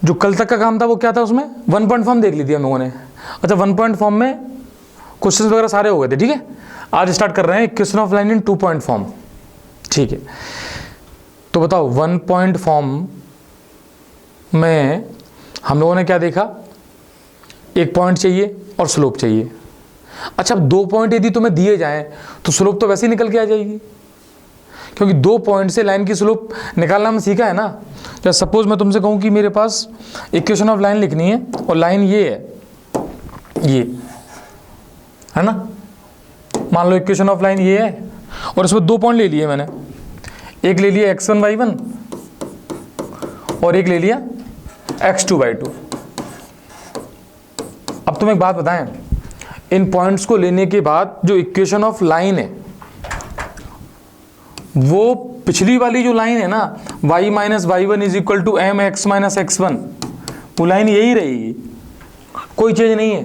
जो कल तक का काम था वो क्या था, उसमें 1 पॉइंट फॉर्म देख ली थी हम लोगों ने। अच्छा 1 पॉइंट फॉर्म में क्वेश्चन वगैरह सारे हो गए थे, ठीक है। आज स्टार्ट कर रहे हैं equation of line in 2 point form, ठीक है। तो बताओ 1 पॉइंट फॉर्म में हम लोगों ने क्या देखा, एक पॉइंट चाहिए और स्लोप चाहिए। अच्छा अब 2 पॉइंट यदि तुम्हें दिए जाएं तो स्लोप तो वैसे ही निकल के आ जाएगी, क्योंकि 2 पॉइंट से लाइन की स्लोप निकालना हमने सीखा है ना। जैसे सपोज मैं तुमसे कहूँ कि मेरे पास इक्वेशन ऑफ लाइन लिखनी है और लाइन ये है, ये है ना, मान लो इक्वेशन ऑफ लाइन ये है और इसमें 2 पॉइंट ले लिए मैंने, एक ले लिया x1 y1 और एक ले लिया x2 y2। अब तुम एक बात बताएं, इन पॉइंट्स को लेने के बाद जो इक्वेशन ऑफ लाइन है वो पिछली वाली जो लाइन है ना y minus y1 is equal to m x minus x1, वो लाइन यही रहेगी, कोई चीज नहीं है।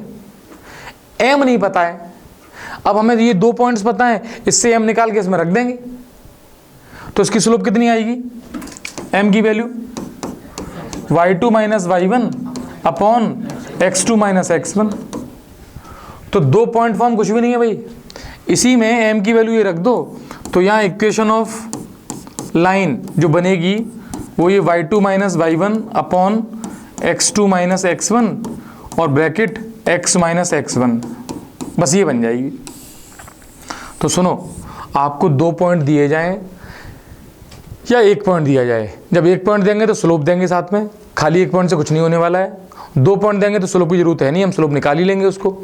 m नहीं पता है, अब हमें ये 2 पॉइंट्स पता है, इससे m निकाल के इसमें रख देंगे तो इसकी स्लोप कितनी आएगी, m की value y2 minus y1 upon x2 minus x1। तो 2 पॉइंट फॉर्म कुछ भी नहीं है भाई, इसी में m की वैल्यू ये रख दो तो यहाँ इक्वेशन ऑफ लाइन जो बनेगी वो ये y2 minus y1 upon x2 minus x1 और ब्रैकेट x माइनस x1, बस ये बन जाएगी। तो सुनो, आपको 2 पॉइंट दिए जाएं या 1 पॉइंट दिया जाए, जब 1 पॉइंट देंगे तो स्लोप देंगे साथ में, खाली 1 पॉइंट से कुछ नहीं होने वाला है। 2 पॉइंट देंगे तो स्लोप की जरूरत है नहीं, हम स्लोप निकाल ही लेंगे उसको।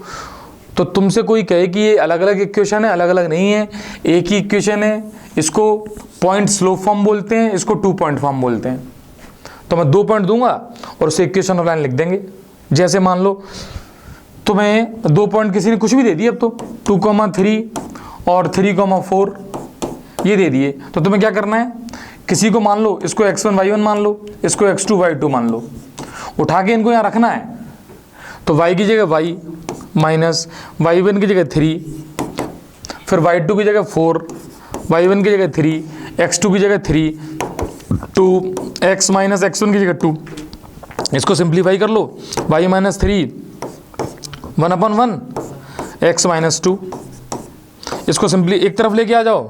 तो तुमसे कोई कहे कि ये अलग अलग इक्वेशन है, अलग अलग नहीं है, एक ही इक्वेशन है, इसको पॉइंट स्लोप फॉर्म बोलते हैं, इसको 2 पॉइंट फॉर्म बोलते हैं। तो मैं 2 पॉइंट दूंगा और उसे इक्वेशन ऑफ लाइन लिख देंगे। जैसे मान लो तुम्हें 2 पॉइंट किसी ने कुछ भी दे दिए, अब तो 2,3 और 3,4 ये दे दिए, तो तुम्हें क्या करना है, किसी को मान लो इसको x1 y1 मान लो, इसको x2 y2 मान लो, उठा के इनको यहाँ रखना है। तो y की जगह y माइनस y1 की जगह 3, फिर y2 की जगह 4, y1 की जगह 3, x2 की जगह 3, 2, x माइनस x1 की जगह 2। इसको सिंप्लीफाई कर लो, y minus 3 1 upon 1 x minus 2। इसको सिंपली एक तरफ लेके आ जाओ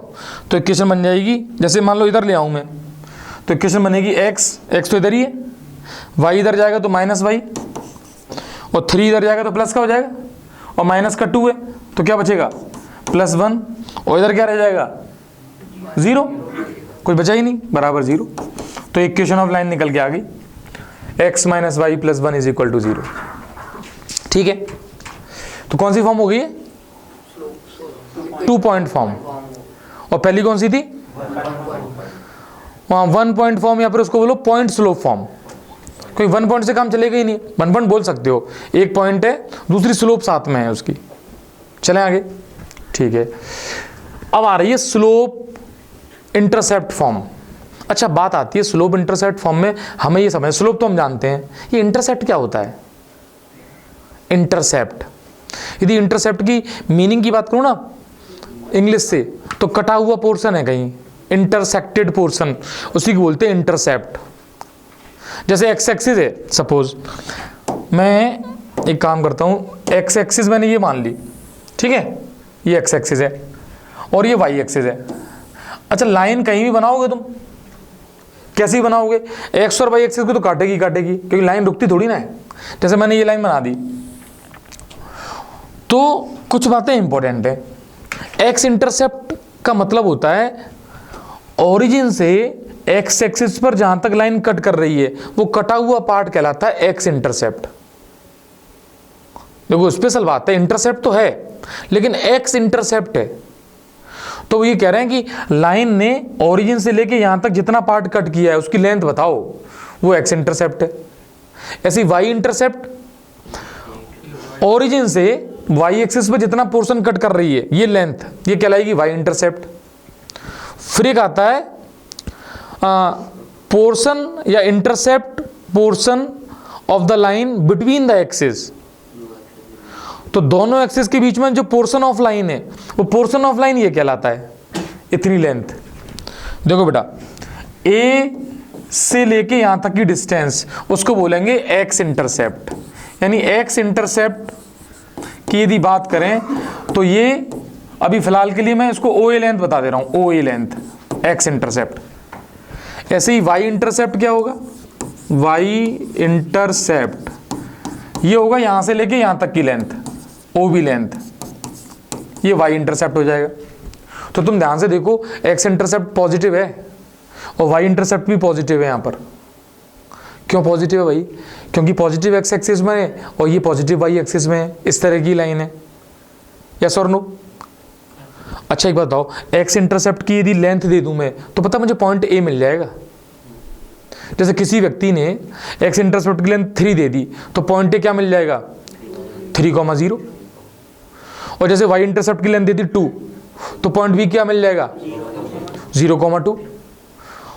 तो इक्वेशन बन जाएगी। जैसे मान लो इधर ले आऊँ मैं तो इक्वेशन बनेगी x तो इधर ही है, y इधर जाएगा तो माइनस y और 3 इधर जाएगा तो प्लस का हो जाएगा और माइनस का 2 है तो क्या बचेगा +1 और इधर क्या रह जाएगा 0, कुछ बचा ही नहीं, बराबर 0। तो इक्वेशन ऑफ लाइन निकल के आ गई x minus y plus 1 is equal to 0, ठीक है। तो कौन सी फॉर्म हो गई है, 2 पॉइंट फॉर्म। और पहली कौन सी थी, वहाँ 1 पॉइंट फॉर्म, या फिर उसको बोलो पॉइंट स्लोप फॉर्म, क्योंकि 1 पॉइंट से काम चलेगा ही नहीं। 1 पॉइंट बोल सकते हो, एक पॉइंट है दूसरी स्लोप साथ में है उसकी। चलें आगे, ठीक है। अब आ रही है स्लोप इंटरसेप्ट फॉर्म। अच्छा बात आती है स्लोप इंटरसेप्ट फॉर्म में, हमें ये समझ, स्लोप तो हम जानते हैं, ये इंटरसेप्ट क्या होता है। इंटरसेप्ट, यदि इंटरसेप्ट की मीनिंग की बात करूं ना इंग्लिश से, तो कटा हुआ पोर्शन है कहीं, इंटरसेक्टेड पोर्शन, उसी को बोलते हैं इंटरसेप्ट। जैसे एक्स एक्सिस है, सपोज मैं एक काम करता हूं, एक्स एक्सिस मैंने ये मान ली, ठीक है, ये एक्स एक्सिस है और ये वाई एक्सिस है। अच्छा लाइन कहीं भी बनाओगे तुम, कैसे बनाओगे, एक्स और वाई एक्सिस को तो काटेगी काटेगी, क्योंकि लाइन रुकती थोड़ी ना है। जैसे मैंने ये लाइन बना दी, तो कुछ बातें इंपॉर्टेंट है। एक्स इंटरसेप्ट का मतलब होता है ओरिजिन से एक्स एक्सिस पर जहां तक लाइन कट कर रही है वो कटा हुआ पार्ट कहलाता है एक्स इंटरसेप्ट। देखो स्पेशल बात है, इंटरसेप्ट तो है लेकिन एक्स इंटरसेप्ट है। तो वो ये कह रहे हैं कि लाइन ने ओरिजिन से लेके यहां तक जितना पार्ट कट किया है उसकी लेंथ बताओ, वो एक्स इंटरसेप्ट है। ऐसी वाई इंटरसेप्ट, ओरिजिन से वाई एक्सिस पे जितना पोर्शन कट कर रही है ये लेंथ, ये कहलाएगी वाई इंटरसेप्ट। फिर एक आता है पोर्शन या intercept portion of the line between the axis. तो दोनों एक्सिस के बीच में जो पोर्शन ऑफ लाइन है वो पोर्शन ऑफ लाइन ये कहलाता है, इतनी लेंथ। देखो बेटा, ए से लेके यहां तक की डिस्टेंस, उसको बोलेंगे एक्स इंटरसेप्ट। यानी एक्स इंटरसेप्ट की यदि बात करें तो ये अभी फिलहाल के लिए मैं इसको ओ ए लेंथ बता दे रहा हूं, ओ ए लेंथ एक्स इंटरसेप्ट। ऐसे ही वाई इंटरसेप्ट क्या होगा, वाई इंटरसेप्ट ये होगा यहां से लेके यहां तक की लेंथ, ओ बी लेंथ, ये वाई इंटरसेप्ट हो जाएगा। तो तुम ध्यान से देखो, एक्स इंटरसेप्ट पॉजिटिव है और वाई इंटरसेप्ट भी पॉजिटिव है यहां पर। क्यों पॉजिटिव है भाई, क्योंकि पॉजिटिव एक्स एक्सिस में है और ये पॉजिटिव वाई एक्सिस में है, इस तरह की लाइन है। यस और नो? अच्छा एक बात बताओ, एक्स इंटरसेप्ट की यदि लेंथ दे दूं मैं तो पता मुझे पॉइंट ए मिल जाएगा। जैसे किसी व्यक्ति ने एक्स इंटरसेप्ट की लेंथ 3 दे दी तो पॉइंट ए क्या मिल जाएगा, 3,0। और जैसे वाई इंटरसेप्ट की लेंथ दे दी 2 तो पॉइंट बी क्या मिल जाएगा, 0,2।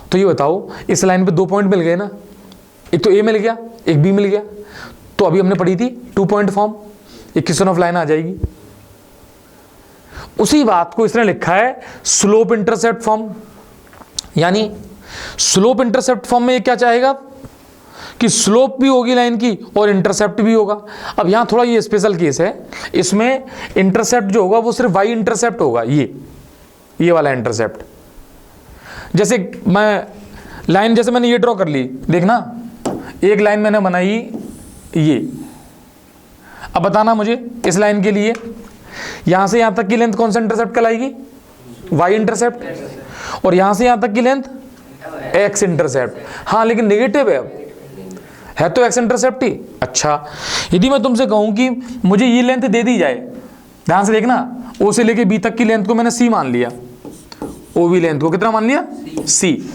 तो ये बताओ इस लाइन पे 2 पॉइंट मिल गए ना, एक तो ए मिल गया, एक बी मिल गया। तो अभी हमने पढ़ी थी 2 point form, equation of line आ जाएगी। उसी बात को इसने लिखा है स्लोप इंटरसेप्ट फॉर्म। यानी स्लोप इंटरसेप्ट फॉर्म में ये क्या चाहेगा कि स्लोप भी होगी लाइन की और इंटरसेप्ट भी होगा। अब यहां थोड़ा ये स्पेशल केस है, इसमें इंटरसेप्ट जो होगा वो सिर्फ वाई इंटरसेप्ट होगा, ये वाला इंटरसेप्ट। जैसे मैं लाइन, जैसे मैंने ये ड्रॉ कर ली, देखना एक लाइन मैंने बनाई ये। अब बताना मुझे इस लाइन के लिए यहां से यहां तक की लेंथ कौन सा इंटरसेप्ट कहलाएगी, वाई इंटरसेप्ट। और यहां से यहां तक की लेंथ एक्स इंटरसेप्ट। हाँ लेकिन नेगेटिव है, अब है तो एक्स इंटरसेप्ट ही। अच्छा यदि मैं तुमसे कहूं कि मुझे ये लेंथ दे दी जाए, ध्यान से देखना, ओ से लेके बी तक की लेंथ को मैंने सी मान लिया, ओ बी लेंथ को कितना मान लिया, सी।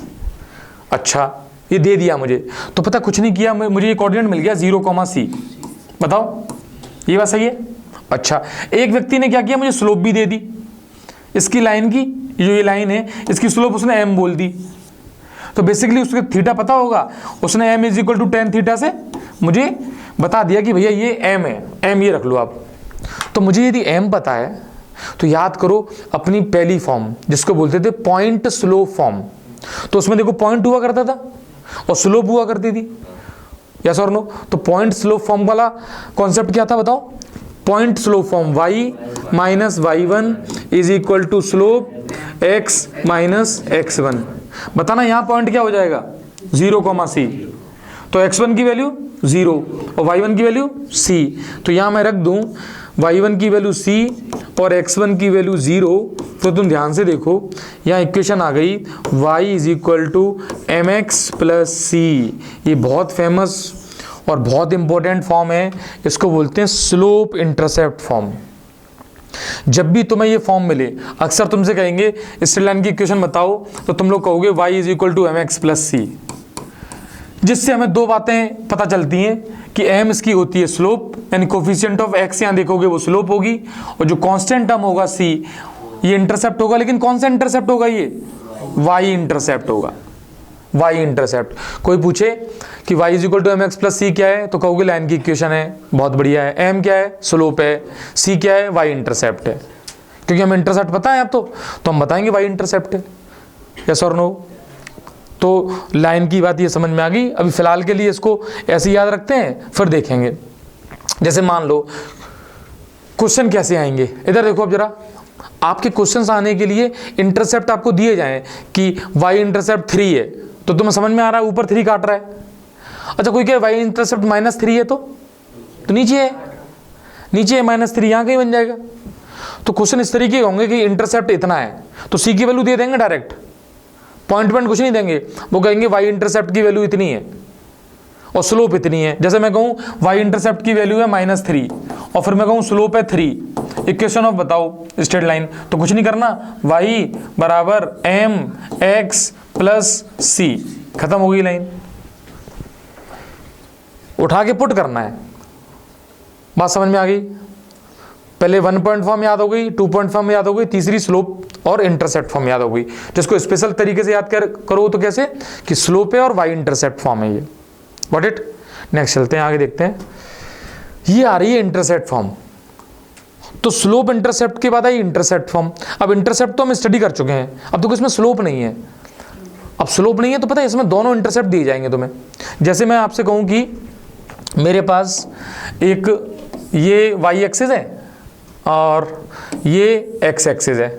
अच्छा ये दे दिया मुझे, तो पता कुछ नहीं किया, मुझे ये कोऑर्डिनेट मिल गया 0,c। बताओ ये बात सही है? अच्छा एक व्यक्ति ने क्या किया, मुझे स्लोप भी दे दी इसकी लाइन की, जो ये लाइन है इसकी स्लोप उसने m बोल दी। तो बेसिकली उसके थीटा पता होगा, उसने m = tan थीटा से मुझे बता दिया कि भैया ये m है, m ये रख लो आप। तो मुझे यदि m पता है तो याद करो अपनी पहली फॉर्म जिसको बोलते थे पॉइंट स्लोप फॉर्म। तो उसमें देखो पॉइंट हुआ करता था और स्लोप हुआ करती थी, यस और नो? तो पॉइंट स्लोप फॉर्म वाला कॉन्सेप्ट क्या था बताओ, point slope form y - y1 = slope x - x1। बताना यहाँ पॉइंट क्या हो जाएगा, 0,c। तो x1 की वैल्यू 0 और y1 की वैल्यू c। तो यहाँ मैं रख दूं y1 की वैल्यू c और x1 की वैल्यू 0। तो तुम ध्यान से देखो यहाँ इक्वेशन आ गई y = mx + c। ये बहुत फेमस और बहुत इंपॉर्टेंट फॉर्म है, इसको बोलते हैं स्लोप इंटरसेप्ट फॉर्म। जब भी तुम्हें ये फॉर्म मिले, अक्सर तुमसे कहेंगे स्ट्रेट लाइन की इक्वेशन बताओ, तो तुम लोग कहोगे y = mx + c। जिससे हमें दो बातें पता चलती हैं कि m इसकी होती है स्लोप, यानी कोफिशिएंट ऑफ x यहाँ देखोगे वो स्लोप होगी, और जो कांस्टेंट टर्म होगा c ये इंटरसेप्ट होगा। लेकिन कौन सा इंटरसेप्ट होगा, ये y इंटरसेप्ट होगा, y इंटरसेप्ट। कोई पूछे कि y = mx + c क्या है, तो कहोगे लाइन की इक्वेशन है, बहुत बढ़िया है। m क्या है, स्लोप है। c क्या है, y इंटरसेप्ट है। क्योंकि हमें इंटरसेप्ट पता है अब तो हम बताएंगे y इंटरसेप्ट है, यस और नो? तो लाइन की बात ये समझ में आ गई। अभी फिलहाल के लिए इसको ऐसे याद रखते हैं, फिर देखेंगे। जैसे मान लो क्वेश्चन कैसे आएंगे, इधर देखो अब जरा। आपके क्वेश्चंस आने के लिए इंटरसेप्ट आपको दिए जाएं कि y इंटरसेप्ट 3 है, तो तुम्हें समझ में आ रहा है ऊपर 3 काट रहा है। अच्छा कोई क्या y इंटरसेप्ट -3 है, तो नीचे है, नीचे है -3, यहाँ कहीं बन जाएगा। तो क्वेश्चन इस तरीके के होंगे कि इंटरसेप्ट इतना है तो c की वैल्यू दे देंगे डायरेक्ट, पॉइंट कुछ नहीं देंगे, वो कहेंगे y इंटरसेप्ट की वैल्यू इतनी है और स्लोप इतनी है। जैसे मैं कहूँ y इंटरसेप्ट की वैल्यू है -3 और फिर मैं कहूँ स्लोप है 3, इक्वेशन ऑफ बताओ स्ट्रेट लाइन। तो कुछ नहीं करना, y = mx + c, खत्म हो गई लाइन। उठा के पुट करना है, बात समझ में आ गई? पहले 1 पॉइंट फॉर्म याद हो गई, 2 पॉइंट फॉर्म याद हो गई, तीसरी स्लोप और इंटरसेप्ट फॉर्म याद हो गई। जिसको स्पेशल तरीके से याद करो तो कैसे कि स्लोप है और y इंटरसेप्ट फॉर्म है ये। What it? नेक्स्ट चलते हैं, आगे देखते हैं। ये आ रही है इंटरसेप्ट फॉर्म। तो स्लोप इंटरसेप्ट के बाद आई इंटरसेप्ट फॉर्म। अब इंटरसेप्ट तो हम स्टडी कर चुके हैं, अब तो इसमें स्लोप नहीं है। अब स्लोप नहीं है तो पता है इसमें दोनों इंटरसेप्ट दिए जाएंगे तुम्हें। जैसे मैं आपसे कहूँ कि मेरे पास एक ये वाई एक्सिस है और ये एक्स एक्सिस है,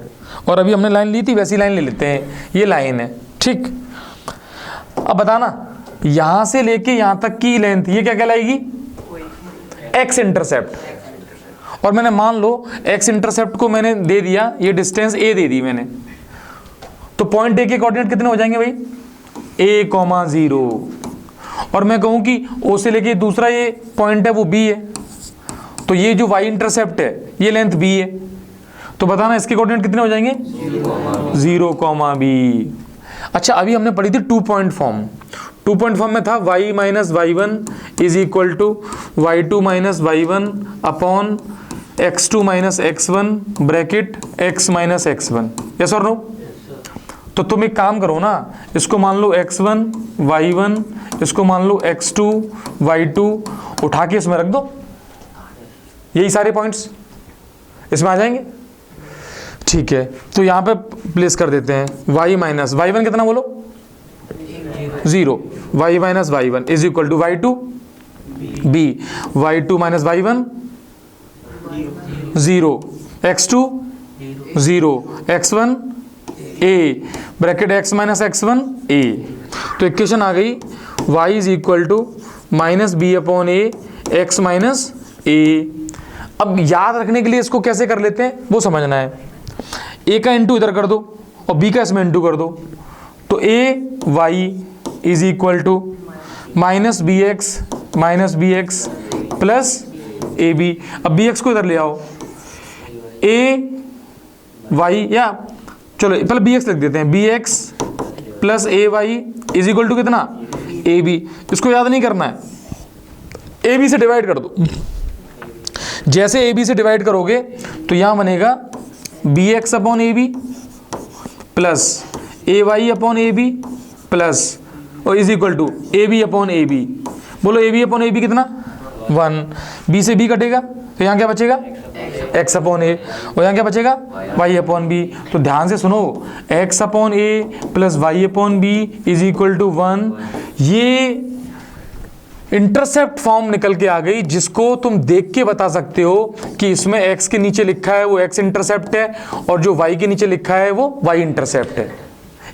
और अभी हमने लाइन ली थी वैसी लाइन ले लेते हैं, ये लाइन है, ठीक। अब बताना यहां से लेके यहां तक की लेंथ ये क्या कहलाएगी? X intercept. और मैंने मान लो एक्स इंटरसेप्ट को मैंने दे दिया, ये डिस्टेंस ए दे दी मैंने, तो पॉइंट ए के कोऑर्डिनेट कितने हो जाएंगे भाई? a, 0। और मैं कहूं कि ओ से लेके दूसरा ये पॉइंट है वो बी है, तो ये जो y इंटरसेप्ट है ये लेंथ b है, तो बताना इसके कोऑर्डिनेट कितने हो जाएंगे? 0, b। अच्छा अभी हमने पढ़ी थी 2 पॉइंट फॉर्म। 2 पॉइंट फॉर्म में था y minus y1 is equal to y2 minus y1 upon x2 minus x1 bracket x minus x1। Yes और नो? तो तुम एक काम करो ना, इसको मान लो x1 y1, इसको मान लो x2 y2, उठा के इसमें रख दो, यही सारे पॉइंट्स इसमें आ जाएंगे। ठीक है, तो यहां पे प्लेस कर देते हैं y माइनस y1 कितना बोलो? 0। y minus y1 is equal to y2 b, y2 minus y1 0, x2 0, x1 a bracket x minus x1 a। तो इक्वेशन आ गई y is equal to minus b upon a x minus a. अब याद रखने के लिए इसको कैसे कर लेते हैं वो समझना है। a का इंटू इधर कर दो और b का इसमें इंटू कर दो, तो a y is equal to minus b x plus a b. अब बी एक्स को इधर ले आओ, a y, या चलो पहले बी एक्स लिख देते हैं, b x plus a y is equal to कितना? A b. इसको याद नहीं करना है, ए बी से डिवाइड कर दो। जैसे ए बी से डिवाइड करोगे तो यहां बनेगा b x upon a b plus a y upon a b plus और is equal to a b upon a b. बोलो a b upon a b कितना? 1। बी से बी कटेगा तो यहाँ क्या बचेगा? x अपॉन ए, और यहाँ क्या बचेगा? y upon b. तो ध्यान से सुनो, x upon a plus y upon b is equal to 1। ये इंटरसेप्ट फॉर्म निकल के आ गई, जिसको तुम देख के बता सकते हो कि इसमें x के नीचे लिखा है वो x इंटरसेप्ट है और जो y के नीचे लिखा है वो y इंटरसेप्ट है।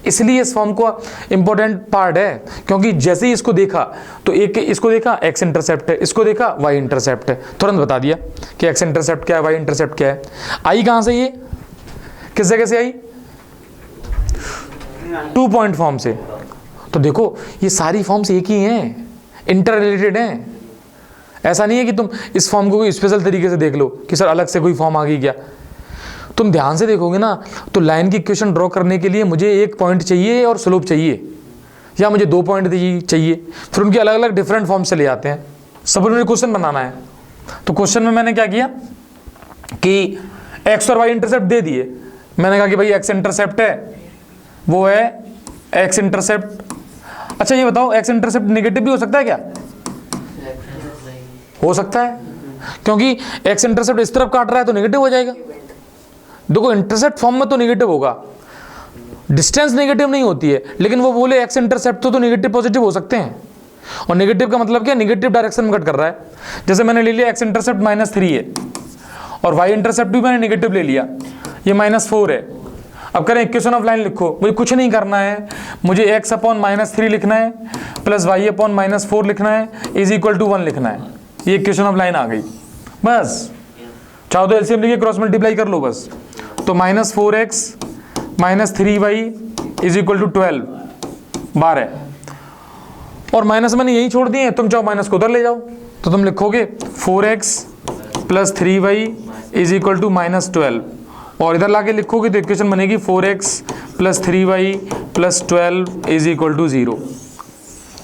इसलिए इस फॉर्म को इंपॉर्टेंट पार्ट है, क्योंकि जैसे ही इसको देखा तो एक इसको देखा x इंटरसेप्ट है, इसको देखा y इंटरसेप्ट है, तुरंत बता दिया कि x इंटरसेप्ट क्या है, y इंटरसेप्ट क्या है। आई कहां से? ये किस जगह से आई? 2 पॉइंट फॉर्म से। तो देखो ये सारी फॉर्म्स एक ही हैं, इंटर रिलेटेड हैं। ऐसा नहीं है कि तुम इस फॉर्म को कोई स्पेशल तरीके से देख लो कि सर अलग से कोई फॉर्म आ गई क्या। तुम ध्यान से देखोगे ना तो लाइन की इक्वेशन ड्रॉ करने के लिए मुझे 1 पॉइंट चाहिए और स्लोप चाहिए, या मुझे 2 पॉइंट चाहिए, फिर उनके अलग अलग डिफरेंट फॉर्म से ले आते हैं। सब उन्होंने क्वेश्चन बनाना है। तो क्वेश्चन में मैंने क्या किया कि x और y इंटरसेप्ट दे दिए। मैंने कहा कि भाई x इंटरसेप्ट है वो है x इंटरसेप्ट। अच्छा ये बताओ x इंटरसेप्ट नेगेटिव भी हो सकता है क्या? हो सकता है, क्योंकि x इंटरसेप्ट इस तरफ काट रहा है तो नेगेटिव हो जाएगा। देखो इंटरसेप्ट फॉर्म में तो नेगेटिव होगा, डिस्टेंस नेगेटिव नहीं होती है, लेकिन वो बोले एक्स इंटरसेप्ट तो नेगेटिव पॉजिटिव हो सकते हैं। और नेगेटिव का मतलब क्या? नेगेटिव डायरेक्शन में कट कर रहा है। जैसे मैंने ले लिया एक्स इंटरसेप्ट -3 है और वाई इंटरसेप्ट भी मैंने नेगेटिव ले लिया, ये -4 है। अब करें इक्वेशन ऑफ लाइन लिखो, मुझे कुछ नहीं करना है, मुझे x अपॉन -3 लिखना है प्लस y अपॉन -4 लिखना है इज इक्वल टू 1 लिखना है। ये इक्वेशन ऑफ लाइन आ गई। बस चाहो तो एलसीएम लेके क्रॉस मल्टीप्लाई कर लो बस। तो -4x -3y is equal to 12 और माइनस मैंने यही छोड़ दिए, तुम चाहो माइनस को उधर ले जाओ। तो तुम लिखोगे 4x plus 3y is equal to -12 और इधर लाके लिखोगे तो इक्वेशन बनेगी 4x plus 3y plus 12 is equal to 0।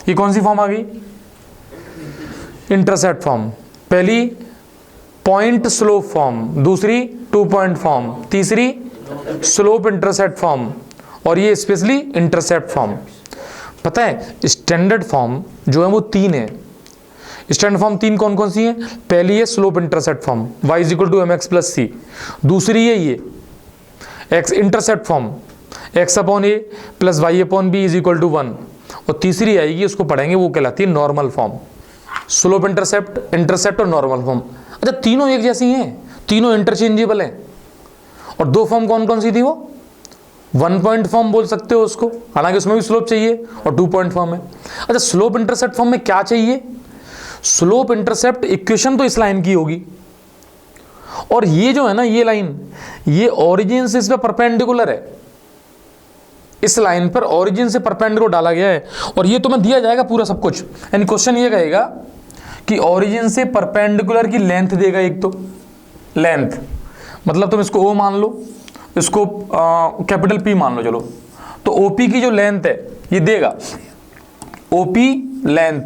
ये कौन सी फॉर्म आ गई? Intercept form. पहली पॉइंट स्लोप फॉर्म, दूसरी 2 पॉइंट फॉर्म, तीसरी स्लोप इंटरसेप्ट फॉर्म और ये स्पेशली इंटरसेप्ट फॉर्म। पता है स्टैंडर्ड फॉर्म जो है वो 3 है। स्टैंडर्ड फॉर्म 3 कौन कौन सी है? पहली है slope intercept form y is equal to mx plus c, दूसरी है ये x intercept form x upon a plus y upon b is equal to 1, और तीसरी आएगी उसको पढ़ेंगे, वो कहलाती है normal form. Slope intercept, intercept और नॉर्मल फॉर्म। अच्छा, तीनों एक जैसी हैं, तीनों इंटरचेंजेबल हैं। और दो फॉर्म कौन कौन सी थी वो? 1 पॉइंट फॉर्म बोल सकते हो उसको, हालांकि उसमें भी स्लोप चाहिए, और 2 पॉइंट फॉर्म है। अच्छा, स्लोप इंटरसेप्ट फॉर्म में क्या चाहिए? स्लोप इंटरसेप्ट इक्वेशन तो इस लाइन की होगी, और ये जो है ना ये लाइन, ये ओरिजिन से इस पे परपेंडिकुलर है, इस लाइन पर ओरिजिन से परपेंडिकुलर डाला गया है, और ये तुम्हें दिया जाएगा पूरा सब कुछ। यानी क्वेश्चन ये कहेगा कि ओरिजिन से परपेंडिकुलर की लेंथ देगा, एक तो लेंथ मतलब तुम इसको ओ मान लो, इसको कैपिटल पी मान लो, चलो तो ओपी की जो लेंथ है ये देगा, ओपी लेंथ,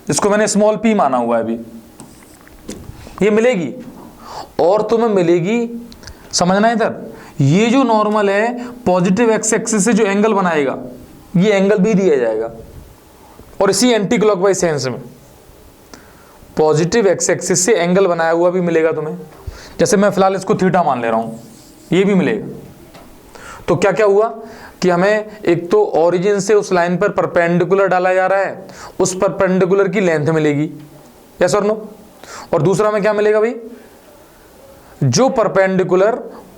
इसको मैंने स्मॉल पी माना हुआ है अभी, ये मिलेगी। और तुम्हें मिलेगी, समझना इधर, ये जो नॉर्मल है पॉजिटिव एक्स एक्सिस से जो एंगल बनाएगा ये एंगल भी दिया जाएगा, और इसी एंटी क्लॉकवाइज सेंस में पॉजिटिव एक्स एक्सिस से एंगल बनाया हुआ भी मिलेगा तुम्हें। जैसे मैं फिलहाल इसको थीटा मान ले रहा हूं, ये भी मिलेगा। तो क्या क्या हुआ कि हमें एक तो ओरिजिन से उस लाइन पर परपेंडिकुलर डाला जा रहा है, उस परपेंडिकुलर की लेंथ मिलेगी, यस और नो। और दूसरा में क्या मिलेगा भाई, जो परपेंडिकुलर,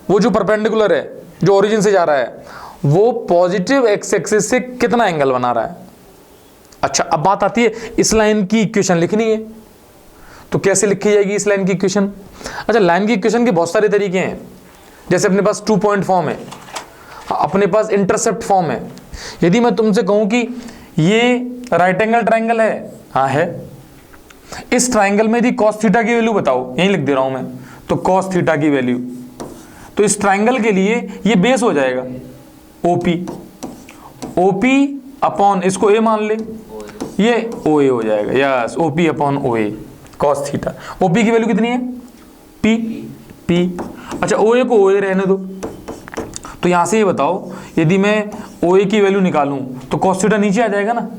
वो जो परपेंडिकुलर है जो ओरिजिन से जा रहा है वो पॉजिटिव एक्स एक्सिस से कितना एंगल बना रहा है। अच्छा, अब बात आती है इस लाइन की इक्वेशन लिखनी है, तो कैसे लिखी जाएगी इस लाइन की इक्वेशन? अच्छा, लाइन की इक्वेशन के बहुत सारे तरीके हैं। जैसे अपने पास 2 पॉइंट फॉर्म है, अपने पास इंटरसेप्ट फॉर्म है। यदि मैं तुमसे कहूं कि ये राइट एंगल ट्राइंगल है, हाँ है, इस ट्राइंगल में यदि कॉस थीटा की वैल्यू बताओ, यही लिख दे रहा हूं मैं, तो कॉस थीटा की वैल्यू, तो इस ट्राइंगल के लिए ये बेस हो जाएगा ओपी, ओपी अपॉन इसको ए मान ले, ये ओ ए हो जाएगा, यस, ओपी अपॉन ओ ए कॉस थीटा। ओपी की वैल्यू कितनी है? P, P. अच्छा, ओ ए को ओ ए रहने दो, तो यहां से ये बताओ यदि मैं ओ ए की वैल्यू निकालूं तो कॉस थीटा नीचे आ जाएगा ना।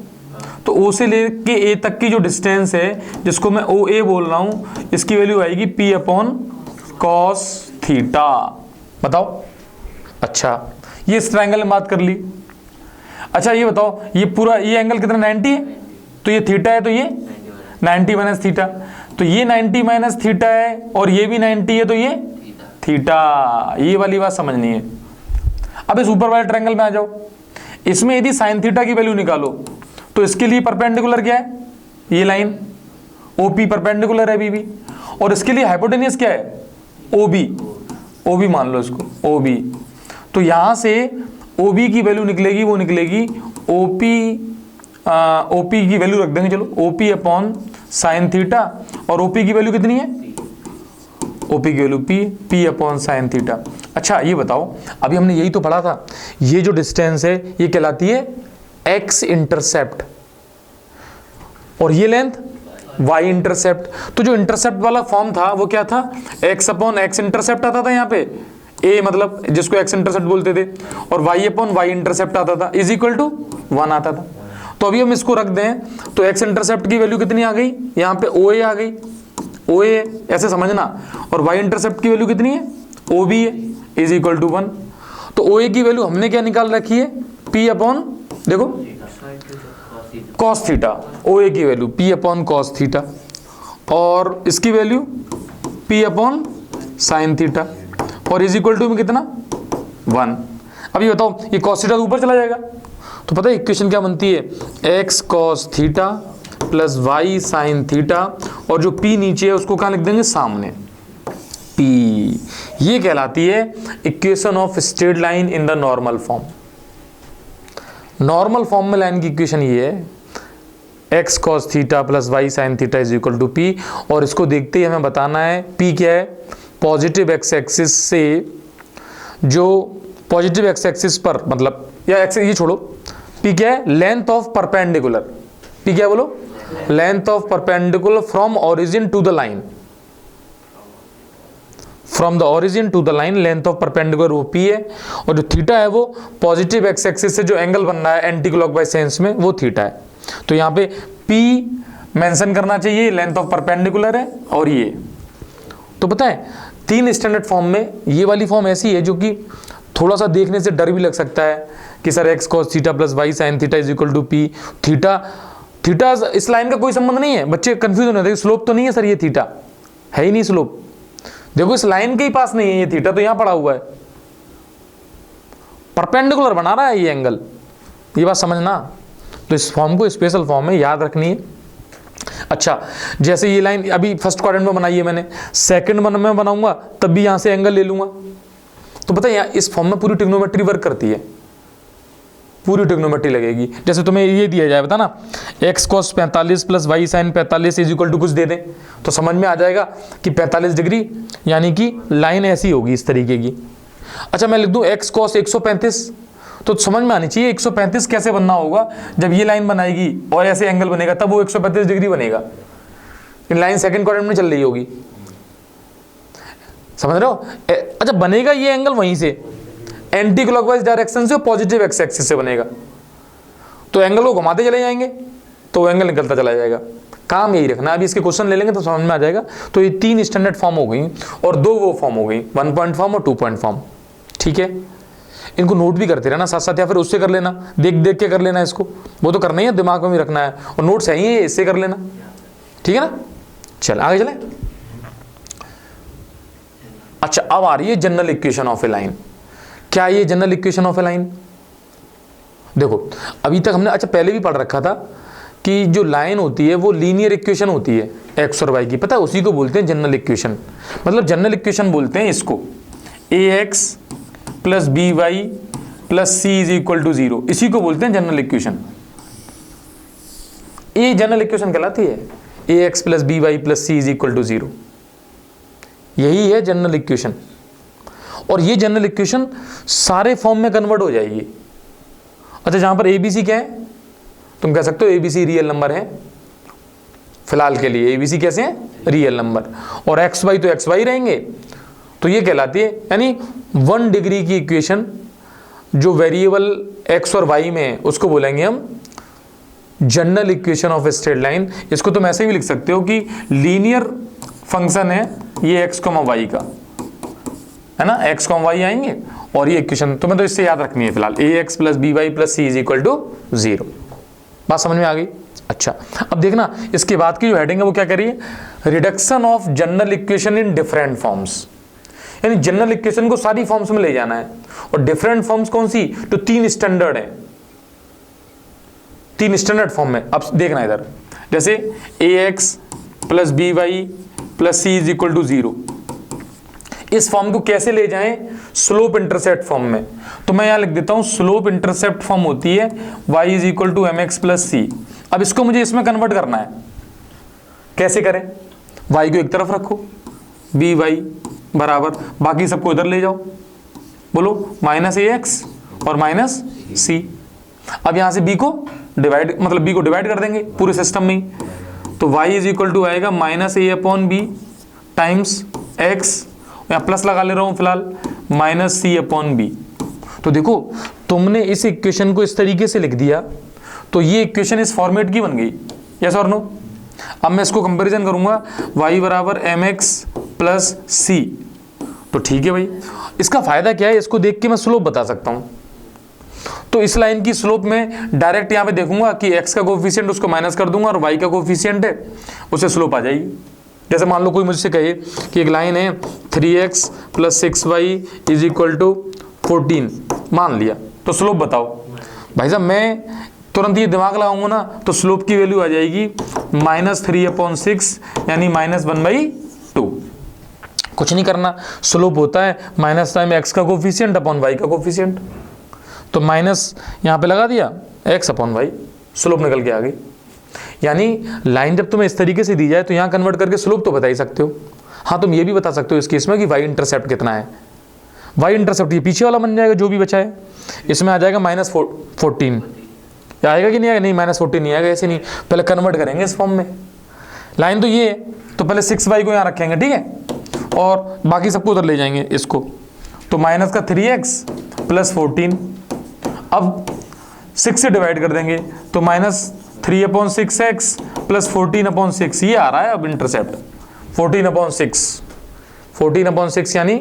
तो ओ से लेके ए तक की जो डिस्टेंस है, जिसको मैं ओ ए बोल रहा हूं, इसकी वैल्यू आएगी पी अपॉन कॉस थीटा। बताओ। अच्छा, ये इस ट्रायंगल में बात कर ली। अच्छा, ये बताओ, ये पूरा ये एंगल कितना 90 है, तो ये थीटा है, तो ये 90 माइनस थीटा, तो ये 90 माइनस थीटा है, और ये भी 90 है, तो ये थीटा। ये वाली बात समझनी है। अब इस ऊपर वाले ट्रायंगल में आ जाओ, इसमें यदि साइन थीटा की वैल्यू निकालो तो इसके लिए परपेंडिकुलर क्या है? ये लाइन ओपी परपेंडिकुलर है बीबी, और इसके लिए हाइपोटेनियस क्या है? ओबी, ओबी मान लो इसको ओबी। तो यहां से ओबी की वैल्यू निकलेगी, वो निकलेगी ओपी की वैल्यू रख देंगे, चलो ओपी अपॉन साइन थीटा, और ओपी की वैल्यू कितनी है? ओपी की value P upon sine theta. अच्छा, ये बताओ, अभी हमने यही तो पढ़ा था, ये जो डिस्टेंस है ये कहलाती है एक्स इंटरसेप्ट, और ये लेंथ वाई इंटरसेप्ट। तो जो इंटरसेप्ट वाला फॉर्म था वो क्या था? एक्स अपॉन एक्स इंटरसेप्ट आता था यहाँ पे, ए मतलब जिसको एक्स इंटरसेप्ट बोलते थे, और वाई अपॉन वाई इंटरसेप्ट आता था, इज इक्वल टू 1 आता था। तो अभी हम इसको रख दें तो एक्स इंटरसेप्ट की वैल्यू कितनी आ गई? यहाँ पे ओ ए आ गई, ओ ए ऐसे समझना, और वाई इंटरसेप्ट की वैल्यू कितनी है? ओ बी है, इज इक्वल टू 1। तो ओ ए की वैल्यू हमने क्या निकाल रखी है? पी अपॉन, देखो कॉस थीटा, ओ ए की value P upon cos theta, और इसकी value P upon sine theta, और इज इक्वल टू में कितना? 1। अब ये बताओ, ये कॉस थीटा ऊपर चला जाएगा, तो पता है इक्वेशन क्या बनती है? X cos theta plus y sine theta, और जो पी नीचे है उसको कहाँ लिख देंगे? सामने, पी। ये कहलाती है equation of straight line in the normal form. Normal form में लाइन की इक्वेशन ये है, x cos theta plus y sine theta is equal to p, और इसको देखते ही हमें बताना है पी क्या है? पॉजिटिव एक्स एक्सिस से, जो पॉजिटिव एक्स एक्सिस पर, मतलब या एक्स, ये छोड़ो, पी क्या है? Length of perpendicular. पी क्या बोलो? Length of perpendicular from origin to the line, from the origin to the line length of perpendicular वो पी है, और जो थीटा है वो पॉजिटिव एक्स एक्सिस से जो एंगल बन रहा है एंटी क्लॉकवाइज सेंस में, वो थीटा है। तो यहाँ पे पी मेंशन करना चाहिए, लेंथ ऑफ परपेंडिकुलर है, और ये तो पता है 3 स्टैंडर्ड फॉर्म में ये वाली फॉर्म ऐसी है जो कि थोड़ा सा देखने से डर भी लग सकता है कि sir x cos theta plus y sine theta is equal to p. Theta theta इस लाइन का कोई संबंध नहीं है, बच्चे कंफ्यूज होने लगे, स्लोप तो नहीं है सर, ये थीटा है ही नहीं स्लोप। देखो इस लाइन के ही पास नहीं है, ये थीटा तो यहां पड़ा हुआ है, परपेंडिकुलर बना रहा है ये एंगल, ये बात समझना। तो इस फॉर्म को स्पेशल फॉर्म में याद रखनी है। अच्छा, जैसे ये लाइन अभी फर्स्ट क्वाड्रेंट में बनाई है मैंने, सेकंड में बनाऊंगा तब भी यहां से एंगल ले लूंगा। तो पता है इस फॉर्म में पूरी ट्रिग्नोमेट्री वर्क करती है, पूरी ट्रिग्नोमेट्री लगेगी। जैसे तुम्हें ये दिया जाए बता ना, x cos 45 plus y sine 45 is equal to कुछ दे दें, तो समझ में आ जाएगा कि 45 डिग्री यानी कि लाइन ऐसी होगी इस तरीके की। अच्छा, मैं लिख दूं एक्स कॉस 135, तो समझ में आनी चाहिए 135 कैसे बनना होगा, जब ये लाइन बनाएगी और ऐसे एंगल बनेगा तब वो 135 डिग्री बनेगा। लाइन सेकंड क्वाड्रेंट में चल रही होगी, समझ रहे हो। अच्छा, बनेगा ये एंगल वहीं से एंटी क्लॉकवाइज डायरेक्शन से, पॉजिटिव एक्स एक्सिस से बनेगा, तो एंगल को घुमाते चले जाएंगे तो एंगल निकलता चला जाएगा। काम यही रखना, अभी इसके क्वेश्चन ले लेंगे तो समझ में आ जाएगा। तो ये 3 स्टैंडर्ड फॉर्म हो गई और 2 वो फॉर्म हो गई, 1 पॉइंट फॉर्म और 2 पॉइंट फॉर्म। ठीक है, इनको नोट भी करते रहना साथ साथ, या फिर उससे कर लेना, देख देख के कर लेना इसको, वो तो करना ही है, दिमाग में भी रखना है, और नोट सही है इससे कर लेना। ठीक है ना, चल आगे चले। अच्छा, अब आ रही है general equation of A line. क्या ये general equation of A line? देखो अभी तक हमने, अच्छा पहले भी पढ़ रखा था कि जो लाइन होती है वो लीनियर इक्वेशन होती है एक्स और वाई की, पता है, उसी को बोलते हैं जनरल इक्वेशन। मतलब जनरल इक्वेशन बोलते हैं इसको, a x plus b y plus c is equal to 0, इसी को बोलते हैं जनरल इक्वेशन। ये जनरल इक्वेशन कहलाती है, a x plus b y plus c is equal to 0, यही है जनरल इक्वेशन। और ये जनरल इक्वेशन सारे फॉर्म में कन्वर्ट हो जाएगी। अच्छा, जहां पर एबीसी क्या है, तुम कह सकते हो एबीसी रियल नंबर है, फिलहाल के लिए एबीसी कैसे हैं, रियल नंबर, और एक्स वाई तो एक्स वाई रहेंगे, तो ये कहलाती है, यानी 1 डिग्री की इक्वेशन जो वेरिएबल एक्स और वाई में है उसको बोलेंगे हम general equation of a straight line. इसको तुम ऐसे भी लिख सकते हो कि लीनियर फंक्शन है ये एक्स कॉमा वाई का, है ना, एक्स कॉमा वाई आएंगे और ये इक्वेशन तुम्हें तो इससे याद रखनी है फिलहाल, a x plus b y plus c is equal to 0। बात समझ में आ गई। अच्छा, अब देखना इसके बाद की जो हेडिंग है वो क्या करिए, reduction of general equation in different forms, यानी जनरल इक्वेशन को सारी फॉर्म्स में ले जाना है। और डिफरेंट फॉर्म्स कौन सी, तो 3 स्टैंडर्ड है, 3 स्टैंडर्ड फॉर्म में। अब देखना इधर, जैसे a x plus b y plus c is equal to 0, इस फॉर्म को कैसे ले जाएं, स्लोप इंटरसेप्ट फॉर्म में। तो मैं यहां लिख देता हूं स्लोप इंटरसेप्ट फॉर्म होती है y is equal to m x plus c. अब इसको मुझे इसमें कन्वर्ट करना है, कैसे करें, y को एक तरफ रखो, बी वाई बराबर, बाकी सबको इधर ले जाओ, बोलो माइनस ए एक्स और माइनस सी। अब यहां से b को डिवाइड, मतलब b को डिवाइड कर देंगे पूरे सिस्टम में, तो y इज इक्वल टू आएगा माइनस ए अपॉन बी टाइम्स एक्स, यहाँ प्लस लगा ले रहा हूं फिलहाल, माइनस सी अपॉन बी। तो देखो तुमने इस इक्वेशन को इस तरीके से लिख दिया, तो ये इक्वेशन इस फॉर्मेट की बन गई, यस और नो। अब मैं इसको कंपैरिजन करूंगा, y बराबर एम एक्स प्लस सी, तो ठीक है भाई। इसका फायदा क्या है, इसको देख के मैं स्लोप बता सकता हूं। तो इस लाइन की स्लोप में डायरेक्ट यहां पे देखूंगा कि x का कोफिशिएंट उसको माइनस कर दूंगा और y का कोफिशिएंट है उसे स्लोप आ जाएगी। जैसे मान लो कोई मुझसे कहे कि एक लाइन है 3x plus 6y is equal to 14, मान लिया, तो स्लोप बताओ। भाई साहब मैं तुरंत ये दिमाग लगाऊंगा ना, तो स्लोप की वैल्यू आ जाएगी -3/6 यानी -1/2। कुछ नहीं करना, स्लोप होता है माइनस टाइम एक्स का कोफिशिएंट अपॉन वाई का कोफिशिएंट, तो माइनस यहाँ पे लगा दिया x अपॉन वाई, स्लोप निकल के आ गई। यानी लाइन जब तुम्हें इस तरीके से दी जाए तो यहाँ कन्वर्ट करके स्लोप तो बता ही सकते हो। हाँ, तुम ये भी बता सकते हो इस केस में कि y इंटरसेप्ट कितना है, y इंटरसेप्ट ये पीछे वाला बन जाएगा जो भी बचा है, इसमें आ जाएगा -14, आएगा कि नहीं आएगा, नहीं -14 नहीं आएगा, ऐसे नहीं, पहले कन्वर्ट करेंगे इस फॉर्म में। लाइन तो ये है, तो पहले 6y को यहाँ रखेंगे, ठीक है, और बाकी सबको उधर ले जाएंगे इसको, तो माइनस का 3x प्लस 14, अब 6 से डिवाइड कर देंगे तो -3/6x प्लस 14/6, ये आ रहा है अब इंटरसेप्ट 14/6 यानी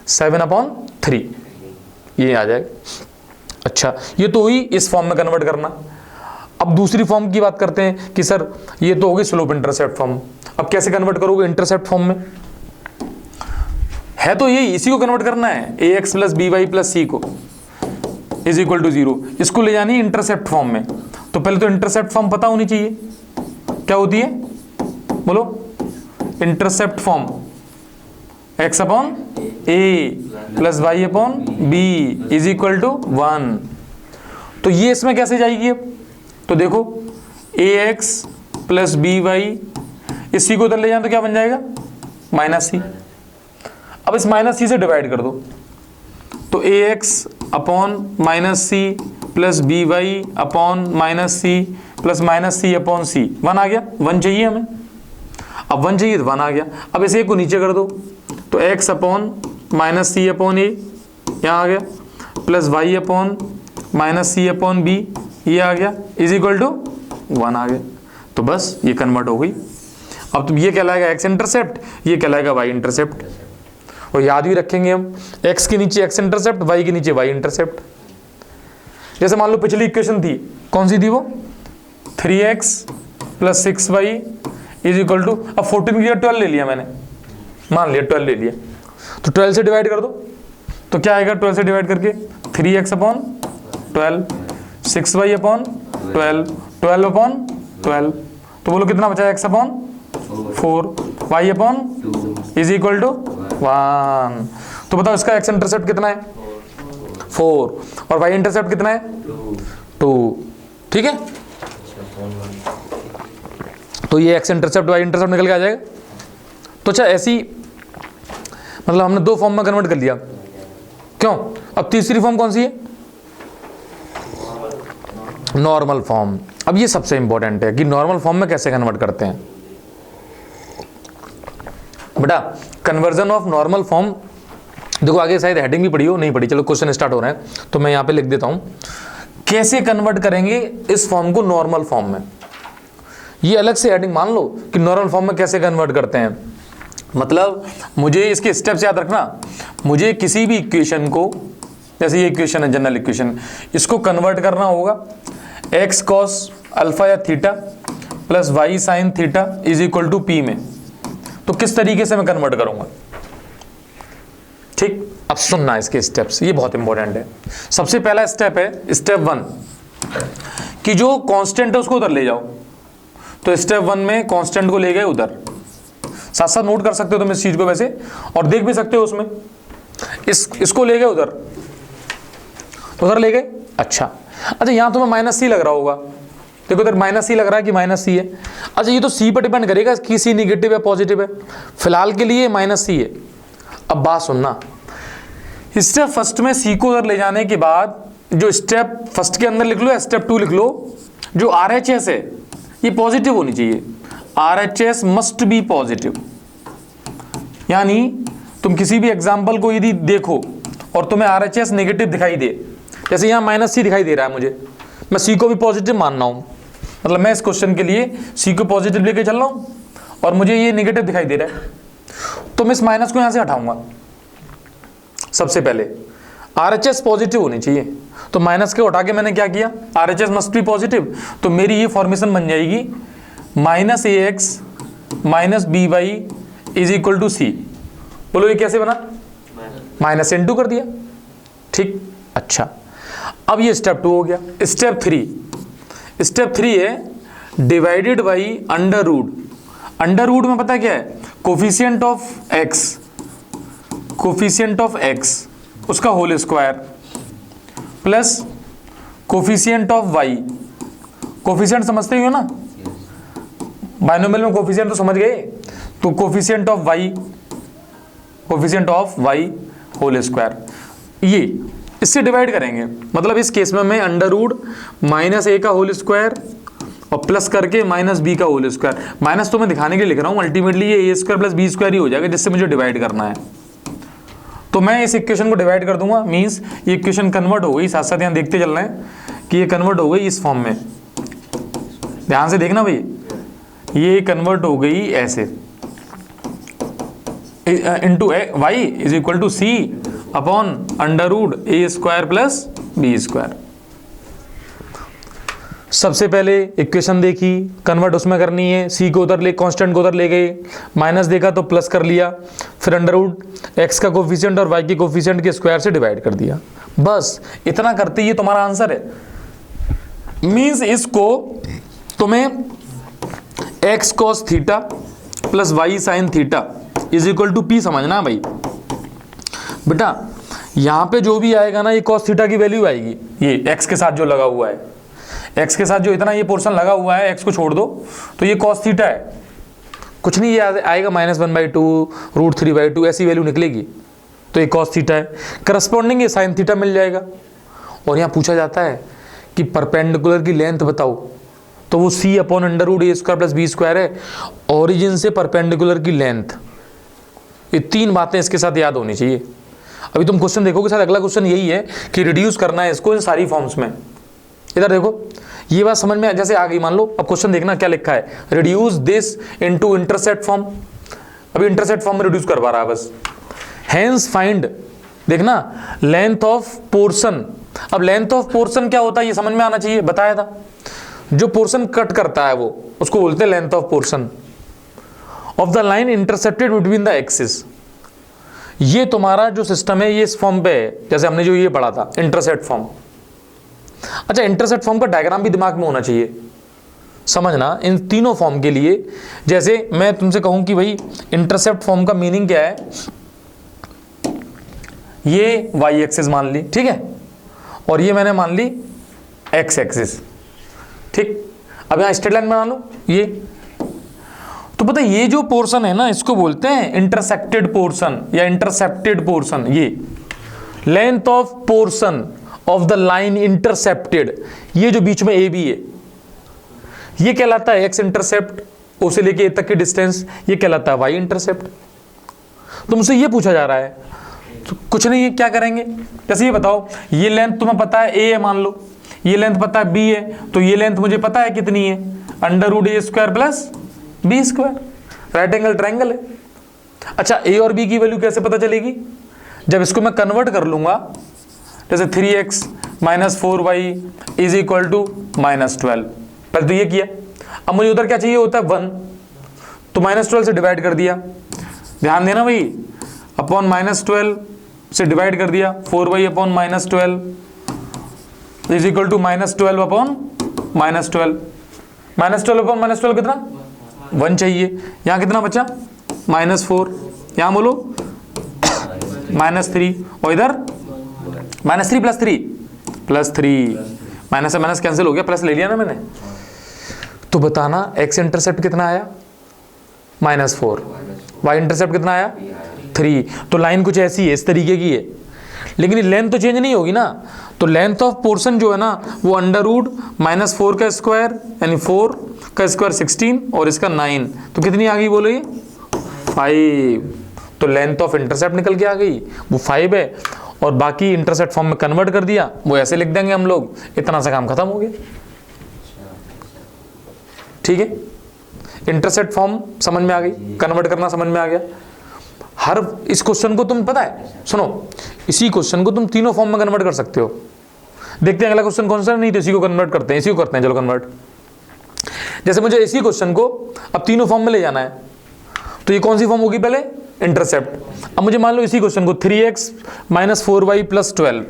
7/3, ये आ जाएगा। अच्छा, ये तो हुई इस फॉर्म में कन्वर्ट करना। अब दूसरी फॉर्म की बात करते हैं कि सर ये तो होगी स्लोप इंटरसेप्ट फॉर्म। अब कैसे कन्वर्ट करोगे इंटरसेप्ट फॉर्म में? है तो यही, इसी को कन्वर्ट करना है, ax plus b y plus c को इज इक्वल टू 0, इसको ले जानी इंटरसेप्ट फॉर्म में। तो पहले तो इंटरसेप्ट फॉर्म पता होनी चाहिए, क्या होती है बोलो? Intercept form x upon a plus y upon b is equal to 1। तो ये इसमें कैसे जाएगी अब? तो देखो ax प्लस बी वाई, इसी को उधर ले जाए तो क्या बन जाएगा? माइनस सी। अब इस माइनस सी से डिवाइड कर दो, तो ax upon minus c plus b y upon minus c plus minus c upon c, 1 आ गया। 1 चाहिए हमें, अब 1 चाहिए तो 1 आ गया। अब इसे को नीचे कर दो, तो x upon minus c upon ए यहाँ आ गया, plus y upon minus c upon B ये आ गया, इज इक्वल टू 1 आ गया। तो बस ये कन्वर्ट हो गई। अब तुम ये कहलाएगा x इंटरसेप्ट, ये कहलाएगा y इंटरसेप्ट। और याद भी रखेंगे हम, x के नीचे x इंटरसेप्ट, y के नीचे y इंटरसेप्ट। जैसे मान लो पिछली इक्वेशन थी, कौन सी थी वो? 3x plus 6y is equal to, अब 14 की 12 ले लिया मैंने, मान लिया 12 ले लिया, तो 12 से डिवाइड कर दो, तो क्या आएगा 12 से डिवाइड करके? 3x upon 12, 6y upon 12, 12 upon 12, तो बोलो कितना बचा? x upon 4, y upon is equal to 1। तो बताओ इसका x इंटरसेप्ट कितना है? 4, और y इंटरसेप्ट कितना है? 2। ठीक है, तो ये x इंटरसेप्ट y इंटरसेप्ट निकल के आ जाएगा। तो अच्छा ऐसी, मतलब हमने 2 फॉर्म में कन्वर्ट कर लिया, क्यों? अब तीसरी फॉर्म कौन सी है? Normal form. अब ये सबसे इंपॉर्टेंट है कि नॉर्मल फॉर्म में कैसे कन्वर्ट करते हैं। बेटा कन्वर्जन ऑफ नॉर्मल फॉर्म, देखो आगे शायद हेडिंग भी पढ़ी हो, नहीं पढ़ी, चलो क्वेश्चन स्टार्ट हो रहे हैं तो मैं यहाँ पे लिख देता हूँ। कैसे कन्वर्ट करेंगे इस फॉर्म को नॉर्मल फॉर्म में, ये अलग से हेडिंग मान लो कि नॉर्मल फॉर्म में कैसे कन्वर्ट करते हैं। मतलब मुझे इसके स्टेप्स याद रखना, मुझे किसी भी इक्वेशन को, जैसे ये इक्वेशन है जनरल इक्वेशन, इसको कन्वर्ट करना होगा x कॉस अल्फा या theta plus y sine theta is equal to p में। तो किस तरीके से मैं कन्वर्ट करूंगा? ठीक, अब सुनना इसके स्टेप्स, ये बहुत इंपॉर्टेंट है। सबसे पहला स्टेप है स्टेप 1 कि जो कांस्टेंट है उसको उधर ले जाओ। तो स्टेप 1 में कांस्टेंट को ले गए उधर, साथ साथ नोट कर सकते हो तुम इस चीज को वैसे, और देख भी सकते हो उसमें। इसको ले गए उधर, उधर ले गए। अच्छा यहां तुम्हें माइनस सी लग रहा होगा, देखो इधर माइनस सी लग रहा है कि माइनस सी है। अच्छा ये तो सी पर डिपेंड करेगा कि सी निगेटिव है पॉजिटिव है, फिलहाल के लिए माइनस सी है। अब बात सुनना, स्टेप फर्स्ट में सी को उधर ले जाने के बाद जो स्टेप फर्स्ट के अंदर लिख लो, स्टेप 2 लिख लो, जो RHS है ये पॉजिटिव होनी चाहिए। RHS must be positive. यानी तुम किसी भी एग्जाम्पल को यदि देखो और तुम्हें RHS नेगेटिव दिखाई दे, जैसे यहाँ माइनस सी दिखाई दे रहा है मुझे, मैं सी को भी पॉजिटिव मान रहा हूँ, मतलब मैं इस क्वेश्चन के लिए सी को पॉजिटिव लेके चल रहा हूँ और मुझे ये नेगेटिव दिखाई दे रहा है, तो मैं इस माइनस को यहाँ से हटाऊंगा। सबसे पहले RHS पॉजिटिव होनी चाहिए, तो माइनस के उठा के मैंने क्या किया, RHS मस्ट बी पॉजिटिव, तो मेरी ये फॉर्मेशन बन जाएगी minus AX minus BY is equal to c. बोलो ये कैसे बना? माइनस इनटू कर दिया। ठीक, अच्छा अब ये स्टेप 2 हो गया। स्टेप 3 है divided by under root. Under root में पता क्या है? कोफिशिएंट ऑफ एक्स उसका whole square plus coefficient of y. Coefficient समझते ही हो ना, बाइनोमियल में कोफिशिएंट तो समझ गए, तो coefficient of y whole square, ये इससे डिवाइड करेंगे। मतलब इस केस में मैं अंडर रूट माइनस ए का होल स्क्वायर और प्लस करके माइनस बी का होल स्क्वायर, माइनस तो मैं दिखाने के लिए लिख रहा हूँ, अल्टीमेटली ये ए स्क्वायर प्लस बी स्क्वायर ही हो जाएगा जिससे मुझे डिवाइड करना है। तो मैं इस इक्वेशन को डिवाइड कर दूंगा, मीन्स ये इक्वेशन कन्वर्ट हो गई। साथ साथ यहाँ देखते चल रहे हैं कि ये कन्वर्ट हो गई इस फॉर्म में, ध्यान से देखना भाई, ये कन्वर्ट हो गई ऐसे into y is equal to c upon under root a square plus b square. सबसे पहले इक्वेशन देखी, कन्वर्ट उसमें करनी है, सी को उधर ले, कांस्टेंट को उधर ले गए, माइनस देखा तो प्लस कर लिया, फिर अंडर रूट एक्स का कोफिशिएंट और वाई के कोफिशिएंट के स्क्वायर से डिवाइड कर दिया। बस इतना करते ही तुम्हारा आंसर है। मींस इसको तुम्हें x cos theta plus y sine theta is equal to p समझना भाई। बेटा यहां पे जो भी आएगा ना, ये कॉस थीटा की वैल्यू आएगी, ये एक्स के साथ जो लगा हुआ है, एक्स के साथ जो इतना ये पोर्शन लगा हुआ है, एक्स को छोड़ दो तो ये कॉस थीटा है, कुछ नहीं, ये आएगा -1/2 √3/2 ऐसी वैल्यू निकलेगी, तो ये कॉस थीटा है। करस्पॉन्डिंग ये साइन थीटा मिल जाएगा। और यहाँ पूछा जाता है कि परपेंडिकुलर की लेंथ बताओ, तो वो c upon under root a square plus b square है, ओरिजिन से परपेंडिकुलर की लेंथ। ये तीन बातें इसके साथ याद होनी चाहिए। अभी तुम क्वेश्चन देखोगे, शायद अगला क्वेश्चन यही है कि रिड्यूस करना है इसको इन सारी फॉर्म्स में। इधर देखो, ये बात समझ में जैसे आ गई, मान लो अब क्वेश्चन देखना क्या लिखा है, reduce this into intercept form. अभी इंटरसेप्ट फॉर्म में रिड्यूस करवा रहा है बस। हैंस फाइंड, देखना लेंथ ऑफ पोर्शन। अब लेंथ ऑफ पोर्शन क्या होता है ये समझ में आना चाहिए, बताया था। जो पोर्शन कट करता है वो उसको बोलते हैं length of portion of the line intercepted between the axis. ये तुम्हारा जो सिस्टम है ये इस फॉर्म पे है, जैसे हमने जो ये पढ़ा था इंटरसेप्ट फॉर्म। अच्छा, इंटरसेप्ट फॉर्म का डायग्राम भी दिमाग में होना चाहिए, समझना इन तीनों फॉर्म के लिए। जैसे मैं तुमसे कहूं कि भाई इंटरसेप्ट फॉर्म का मीनिंग क्या है, ये वाई एक्सिस मान ली, ठीक है, और ये मैंने मान ली एक्स एक्सिस, ठीक। अब यहां स्ट्रेट लाइन बना लो ये, तो पता है ये जो पोर्शन है ना, इसको बोलते हैं इंटरसेक्टेड पोर्शन या इंटरसेप्टेड पोर्शन। ये length of portion of the line intercepted, ये जो बीच में ए बी है, ये कहलाता है एक्स इंटरसेप्ट, ओ से लेके ए तक की डिस्टेंस, ये कहलाता है वाई इंटरसेप्ट। तो मुझसे ये पूछा जा रहा है, तो कुछ नहीं है, क्या करेंगे, जैसे ये बताओ, ये लेंथ तुम्हें पता है ए है, मान लो ये लेंथ पता है बी है, तो ये लेंथ मुझे पता है कितनी है, under root a square plus b square, right angle triangle है। अच्छा, ए और बी की वैल्यू कैसे पता चलेगी, जब इसको मैं कन्वर्ट कर लूंगा, जैसे 3x - 4y is equal to -12। पहले तो ये किया, अब मुझे उधर क्या चाहिए होता है 1, तो -12 से डिवाइड कर दिया, ध्यान देना भाई, अपॉन -12 से डिवाइड कर दिया, 4y upon -12 is equal to -12 upon -12। -12 upon -12 कितना, 1 चाहिए, यहाँ कितना बचा -4, यहाँ बोलो -3, और इधर -3 + 3 माइनस से माइनस कैंसिल हो गया, प्लस ले लिया ना मैंने। तो बताना एक्स इंटरसेप्ट कितना आया -4, वाई इंटरसेप्ट कितना आया 3। तो लाइन कुछ ऐसी है, इस तरीके की है, लेकिन लेंथ तो चेंज नहीं होगी ना। तो लेंथ ऑफ पोर्शन जो है ना, वो अंडर रूट -4 का स्क्वायर यानी 4 का स्क्वायर 16 और इसका 9, तो कितनी आ गई बोलो ये 5। तो लेंथ ऑफ इंटरसेप्ट निकल के आ गई, वो 5 है, और बाकी इंटरसेप्ट फॉर्म में कन्वर्ट कर दिया, वो ऐसे लिख देंगे हम लोग, इतना सा काम खत्म हो गया। ठीक है, इंटरसेप्ट फॉर्म समझ में आ गई, कन्वर्ट करना समझ में आ गया। हर इस क्वेश्चन को तुम पता है, सुनो, इसी क्वेश्चन को तुम तीनों फॉर्म में कन्वर्ट कर सकते हो। देखते हैं अगला क्वेश्चन कौन सा, नहीं तो इसी को कन्वर्ट करते हैं, इसी को करते हैं, चलो कन्वर्ट। जैसे मुझे इसी क्वेश्चन को अब तीनों फॉर्म में ले जाना है, तो ये कौन सी फॉर्म होगी, पहले इंटरसेप्ट। अब मुझे मान लो इसी क्वेश्चन को 3x - 4y + 12,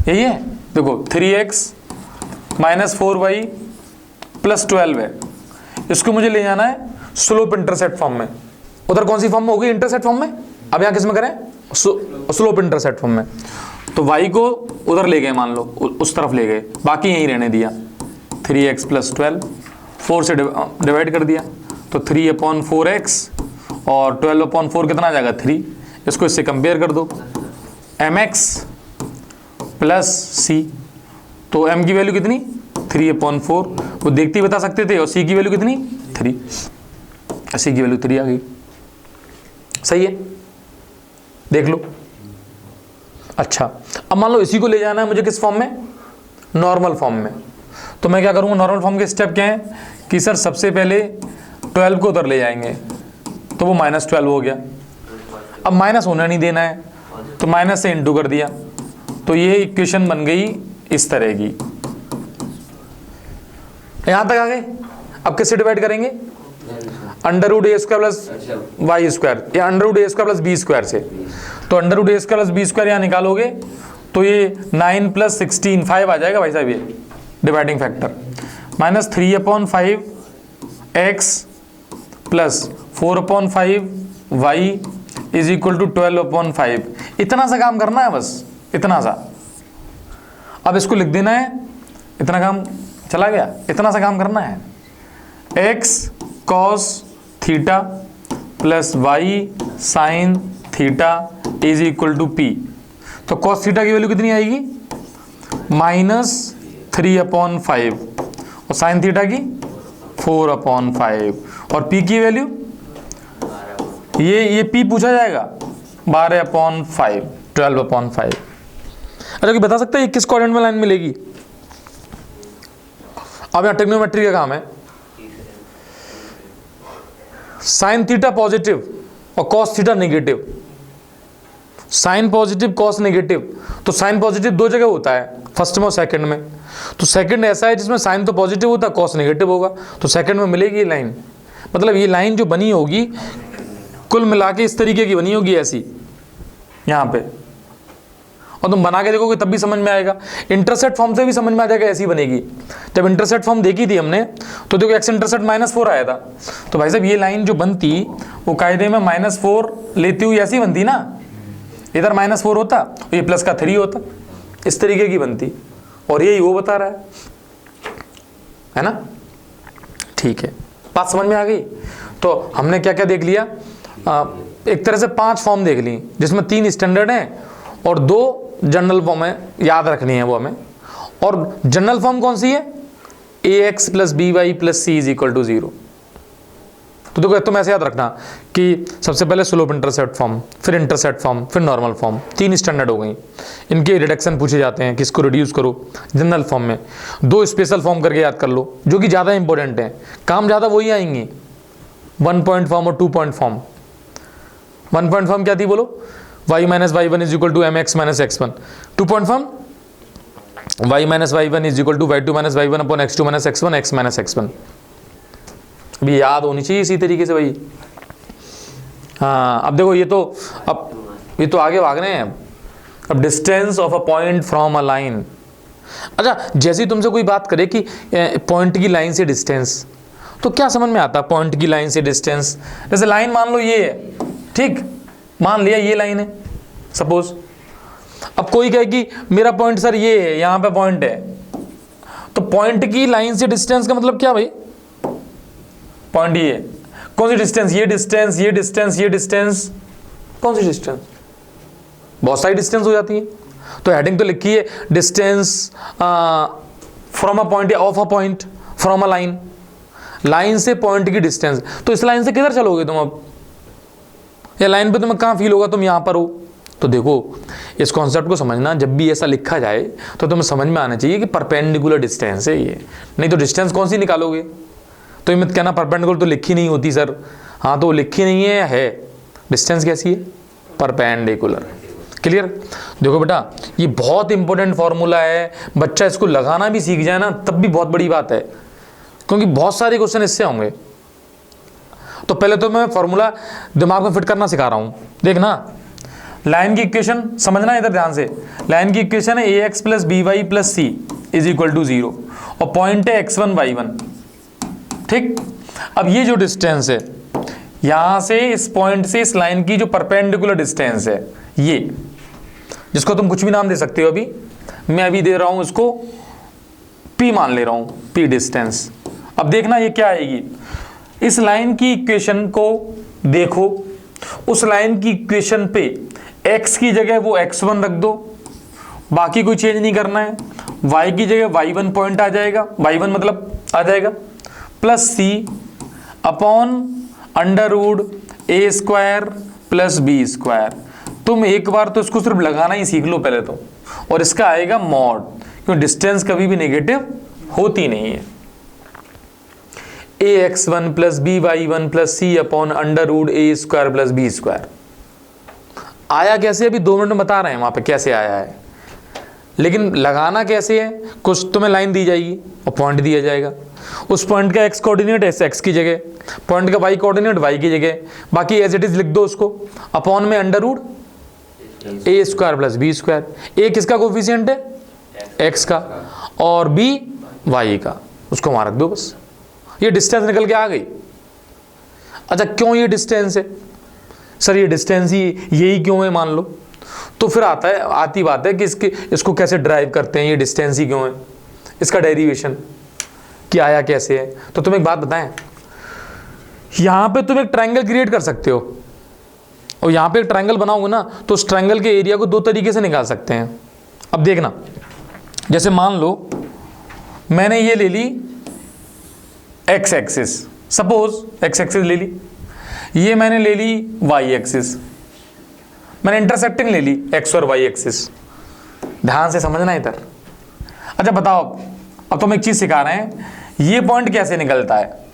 यही है, देखो 3x - 4y + 12 है, इसको मुझे ले जाना है स्लोप इंटरसेप्ट फॉर्म में। उधर कौन सी फॉर्म में होगी, इंटरसेप्ट फॉर्म में, अब यहाँ किस में करें, स्लोप इंटरसेप्ट फॉर्म में। तो y को उधर ले गए, मान लो उस तरफ ले गए, बाकी यहीं रहने दिया, 3x + 12, 4 से डिवाइड कर दिया, तो 3/4x और 12/4 कितना आ जाएगा 3। इसको इससे कंपेयर कर दो, mx + c, तो m की वैल्यू कितनी 3/4, वो देखते ही बता सकते थे, और c की वैल्यू कितनी 3, c की वैल्यू 3 आ गई। सही है, देख लो। अच्छा, अब मान लो इसी को ले जाना है मुझे किस फॉर्म में, नॉर्मल फॉर्म में। तो मैं क्या करूँगा, नॉर्मल फॉर्म के स्टेप क्या है कि सर सबसे पहले 12 को उधर ले जाएंगे, तो वो -12 हो गया। अब माइनस होना नहीं देना है, तो तो माइनस से इंटू कर दिया, तो ये इक्वेशन बन गई इस तरह की। यहां तक आ गए। अब किससे डिवाइड करेंगे? Under root a square plus Y square या under root a square plus b square से। तो under root a square plus b square यहाँ निकालोगे तो ये 9 + 16 5 आ जाएगा भाई साहब, ये dividing factor. Minus 3/5 x plus 4/5 y is equal to 12/5। इतना सा काम करना है बस, इतना सा। अब इसको लिख देना है, इतना काम चला गया, इतना सा काम करना है। X cos theta plus y sine theta is equal to p. तो कॉस थीटा की वैल्यू कितनी आएगी? -3/5 और साइन थीटा की 4/5 और पी की वैल्यू ये पी पूछा जाएगा 12/5 12/5। अच्छा कि बता सकते हैं किस कोऑर्डिनेट में लाइन मिलेगी? अब यहाँ ट्रिग्नोमेट्री का काम है। साइन थीटा पॉजिटिव और cos theta negative, sine positive cos negative. तो साइन पॉजिटिव दो जगह होता है, फर्स्ट में और सेकंड में। तो सेकंड ऐसा है जिसमें साइन तो पॉजिटिव होता है, कॉस नेगेटिव होगा, तो सेकंड में मिलेगी ये लाइन। मतलब ये लाइन जो बनी होगी कुल मिला के इस तरीके की बनी होगी, ऐसी यहाँ पे। और तुम बना के देखोगे तब भी समझ में आएगा, इंटरसेप्ट फॉर्म से भी समझ में आ जाएगा, ऐसी बनेगी। जब इंटरसेप्ट फॉर्म देखी थी हमने तो देखो एक्स इंटरसेप्ट -4 आया था। तो भाई साहब ये लाइन जो बनती वो कायदे में -4 लेती हुई ऐसी बनती ना, इधर -4 होता ये प्लस का 3 होता, इस तरीके की बनती। और यही वो बता रहा है ना। ठीक है, बात समझ में आ गई। तो हमने क्या क्या देख लिया? एक तरह से 5 फॉर्म देख ली, जिसमें 3 स्टैंडर्ड हैं और 2 जनरल फॉर्म है, याद रखनी है वो हमें। और जनरल फॉर्म कौन सी है? ax + by + c = 0। तो देखो तुम ऐसे याद रखना कि सबसे पहले स्लोप इंटरसेप्ट फॉर्म, फिर इंटरसेप्ट फॉर्म, फिर नॉर्मल फॉर्म, 3 स्टैंडर्ड हो गई। इनके रिडक्शन पूछे जाते हैं, किसको रिड्यूस करो जनरल फॉर्म में। 2 स्पेशल फॉर्म करके याद कर लो, जो कि ज़्यादा इंपॉर्टेंट है, काम ज़्यादा वही आएंगी। 1 पॉइंट फॉर्म और 2 पॉइंट फॉर्म। 1 पॉइंट फॉर्म क्या थी बोलो? y - y1 = mx - x1। 2 point form y - y1 = y2 - y1 x2 - x1 x - x1। अभी याद होनी चाहिए इसी तरीके से भाई। हाँ, अब देखो ये तो आगे भाग रहे हैं। अब distance of a point from a line. अच्छा, जैसे ही तुमसे कोई बात करे कि पॉइंट की लाइन से डिस्टेंस, तो क्या समझ में आता है पॉइंट की लाइन से डिस्टेंस? जैसे लाइन मान लो ये है, ठीक, मान लिया ये लाइन है सपोज। अब कोई कहे कि मेरा पॉइंट सर ये है, यहां पे पॉइंट है, तो पॉइंट की लाइन से डिस्टेंस का मतलब क्या भाई? पॉइंट ये है, कौन सी डिस्टेंस? ये डिस्टेंस, ये डिस्टेंस, ये डिस्टेंस, कौन सी डिस्टेंस? बहुत सारी डिस्टेंस हो जाती है। तो हेडिंग तो लिखी है डिस्टेंस फ्रॉम अ पॉइंट या of a point from a line. Line से पॉइंट की डिस्टेंस। तो इस लाइन से किधर चलोगे तुम? अब या लाइन पे तुम्हें कहाँ फील होगा तुम यहां पर हो? तो देखो इस कॉन्सेप्ट को समझना, जब भी ऐसा लिखा जाए तो तुम्हें समझ में आना चाहिए कि परपेंडिकुलर डिस्टेंस है ये। नहीं तो डिस्टेंस कौन सी निकालोगे? तो ये मत कहना परपेंडिकुलर तो लिखी नहीं होती सर। हाँ, तो वो लिखी नहीं है डिस्टेंस कैसी है? परपेंडिकुलर। क्लियर? देखो बेटा, ये बहुत इंपॉर्टेंट फॉर्मूला है, बच्चा इसको लगाना भी सीख जाए ना तब भी बहुत बड़ी बात है, क्योंकि बहुत सारे क्वेश्चन इससे होंगे। तो पहले तो मैं फॉर्मूला दिमाग में फिट करना सिखा रहा हूं। देखना, लाइन की इक्वेशन समझना इधर ध्यान से। लाइन की इक्वेशन है ax + by + c = 0 और पॉइंट है x1 y1। ठीक, अब ये जो डिस्टेंस है यहां से इस पॉइंट से इस लाइन की जो परपेंडिकुलर डिस्टेंस है, ये जिसको तुम कुछ भी नाम दे सकते हो, अभी मैं अभी दे रहा हूं इसको p मान ले रहा हूं, p डिस्टेंस। अब देखना ये क्या आएगी। इस लाइन की इक्वेशन को देखो, उस लाइन की इक्वेशन पे x की जगह वो x1 रख दो, बाकी कोई चेंज नहीं करना है। y की जगह y1 पॉइंट आ जाएगा, y1 मतलब आ जाएगा, plus c upon √a² + b²। तुम एक बार तो इसको सिर्फ लगाना ही सीख लो पहले तो, और इसका आएगा मॉड, क्योंकि डिस्टेंस कभी भी नेगेटिव होती नहीं है। ax1 + by1 + c upon √a² + b²। आया कैसे अभी 2 मिनट में बता रहे हैं वहाँ पे कैसे आया है, लेकिन लगाना कैसे है, कुछ तुम्हें लाइन दी जाएगी और पॉइंट दिया जाएगा, उस पॉइंट का एक्स कोऑर्डिनेट एक्स की जगह, पॉइंट का वाई कोऑर्डिनेट वाई की जगह, बाकी एज इट इज लिख दो उसको, अपॉन में under root a square plus b square. ए किसका कोफिशिएंट है, एक्स का, और बी वाई का, उसको वहां रख दो बस। ये डिस्टेंस निकल के आ गई। अच्छा क्यों ये डिस्टेंस है सर, ये डिस्टेंस ही यही क्यों है मान लो, तो फिर आती बात है कि इसको कैसे ड्राइव करते हैं, ये डिस्टेंस ही क्यों है, इसका डेरिवेशन कि आया कैसे है। तो तुम एक बात बताएं, यहां पे तुम एक ट्रायंगल क्रिएट कर सकते हो, और यहां पे एक ट्रायंगल बनाओगे ना तो उस ट्रायंगल के एरिया को 2 तरीके से निकाल सकते हैं। अब देखना, जैसे मान लो मैंने ये ले ली x axis, suppose x axis ले ली, ये मैंने ले ली वाई एक्सिस, मैंने इंटरसेक्टिंग ले ली एक्स और वाई एक्सिस। ध्यान से समझना इधर। अच्छा बताओ, अब तो हम एक चीज सिखा रहे हैं, ये पॉइंट कैसे निकलता है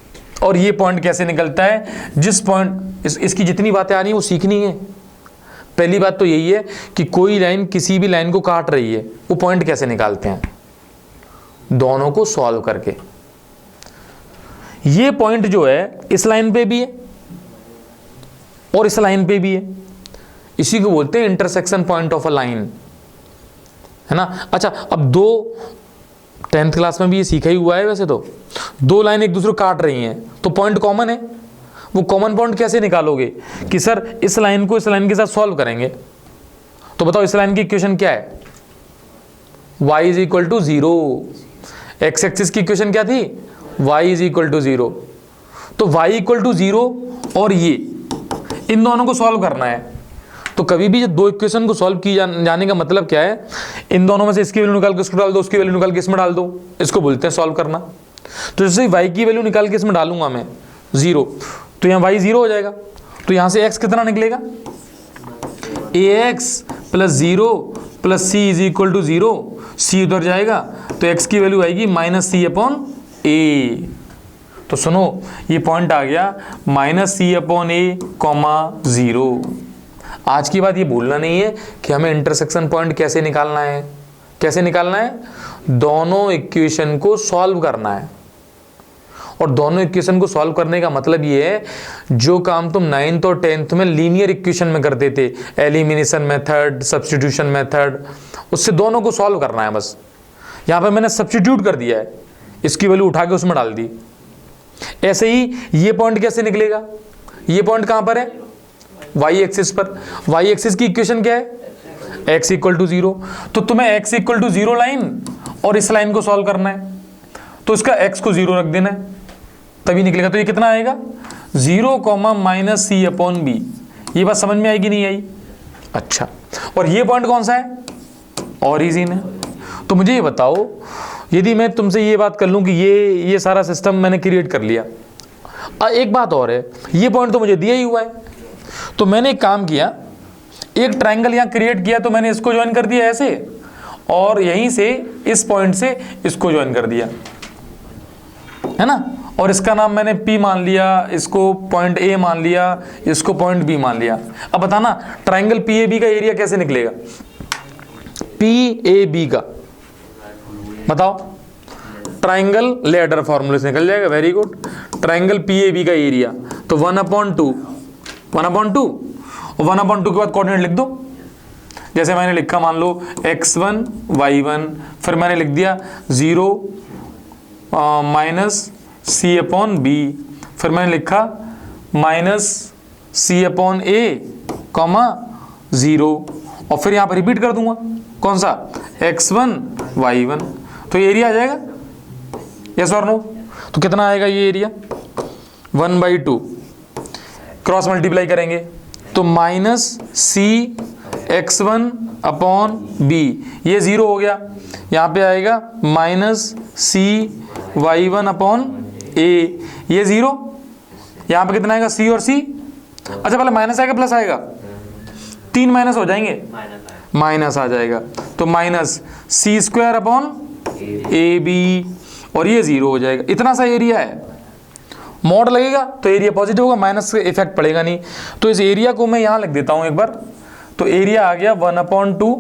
और ये पॉइंट कैसे निकलता है। जिस पॉइंट इसकी जितनी बातें आ रही हैं वो सीखनी है। पहली बात तो यही है कि कोई लाइन किसी भी लाइन को काट रही है, वो पॉइंट कैसे निकालते हैं, दोनों को सॉल्व करके। ये पॉइंट जो है इस लाइन पे भी है और इस लाइन पे भी है, इसी को बोलते हैं intersection point of a line, है ना। अच्छा अब 10th क्लास में भी ये सीखा ही हुआ है वैसे तो, 2 लाइन एक दूसरे को काट रही हैं तो पॉइंट कॉमन है, वो कॉमन पॉइंट कैसे निकालोगे कि सर इस लाइन को इस लाइन के साथ सॉल्व करेंगे। तो बताओ इस लाइन की इक्वेशन क्या है, y is equal to 0, x axis की इक्वेशन क्या थी, y इज इक्वल टू 0। तो y इक्वल टू 0 और ये इन दोनों को सॉल्व करना है। तो कभी भी जब 2 इक्वेशन को सॉल्व की जाने का मतलब क्या है, इन दोनों में से इसकी वैल्यू निकाल के इसको डाल दो, उसकी वैल्यू निकाल के इसमें डाल दो, इसको बोलते हैं सॉल्व करना। तो जैसे y की वैल्यू निकाल के इसमें डालूंगा मैं 0, तो यहाँ y 0 हो जाएगा, तो यहाँ से x कितना निकलेगा, ax plus 0 plus c is equal to 0, c उधर जाएगा तो x की वैल्यू आएगी -c अपॉन a। तो सुनो ये पॉइंट आ गया -c अपॉन a, 0। आज की बात ये भूलना नहीं है कि हमें इंटरसेक्शन पॉइंट कैसे निकालना है, कैसे निकालना है, दोनों इक्वेशन को सॉल्व करना है। और दोनों इक्वेशन को सॉल्व करने का मतलब ये है, जो काम तुम 9th और 10th में लीनियर इक्वेशन में करते थे, एलिमिनेशन मेथड, सब्स्टिट्यूशन मेथड, उससे दोनों को सॉल्व करना है बस। यहाँ पे मैंने सब्स्टिट्यूट कर दिया है, इसकी वैल्यू उठा के उसमें डाल दी। ऐसे ही ये पॉइंट कैसे निकलेगा, ये पॉइंट कहां पर है, y एक्सिस पर। y एक्सिस की इक्वेशन क्या है, x इक्वल टू 0। तो तुम्हें x इक्वल टू 0 लाइन और इस लाइन को सॉल्व करना है, तो इसका x को 0 रख देना है, तभी निकलेगा। तो ये कितना आएगा, 0 माइनस c अपॉन b। ये बात समझ में आएगी नहीं आई। अच्छा, और ये पॉइंट कौन सा है, ओरिजिन है। तो मुझे ये बताओ, यदि मैं तुमसे ये बात कर लूं कि ये सारा सिस्टम मैंने क्रिएट कर लिया, एक बात और है, ये पॉइंट तो मुझे दिया ही हुआ है, तो मैंने एक काम किया, एक ट्रायंगल यहाँ क्रिएट किया, तो मैंने इसको ज्वाइन कर दिया ऐसे, और यहीं से इस पॉइंट से इसको ज्वाइन कर दिया, है ना। और इसका नाम मैंने P मान लिया, इसको पॉइंट A मान लिया, इसको पॉइंट B मान लिया। अब बताना ट्रायंगल PAB का एरिया कैसे निकलेगा, PAB का बताओ, ट्रायंगल लेडर फॉर्मूले से निकल जाएगा। Very good. ट्रायंगल PAB का एरिया तो 1/2 और 1/2 के बाद कोऑर्डिनेट लिख दो। जैसे मैंने लिखा, मान लो x1 y1, फिर मैंने लिख दिया 0 माइनस c अपॉन b, फिर मैंने लिखा -c अपॉन a, 0, और फिर यहाँ पर रिपीट कर दूंगा कौन सा, x1 y1। तो ये एरिया आ जाएगा, यस और नो। तो कितना आएगा ये एरिया, 1/2, क्रॉस मल्टीप्लाई करेंगे तो -c x1 अपॉन b, ये 0 हो गया, यहाँ पे आएगा -c y1 अपॉन a, ये 0, यहाँ पे कितना आएगा, c और c। अच्छा पहले माइनस आएगा प्लस आएगा, 3 माइनस हो जाएंगे, माइनस आ जाएगा, तो -c² अपॉन ab, और ये 0 हो जाएगा। इतना सा एरिया है। मॉड लगेगा तो एरिया पॉजिटिव होगा, माइनस से इफेक्ट पड़ेगा नहीं। तो इस एरिया को मैं यहाँ लिख देता हूँ एक बार, तो एरिया आ गया 1/2,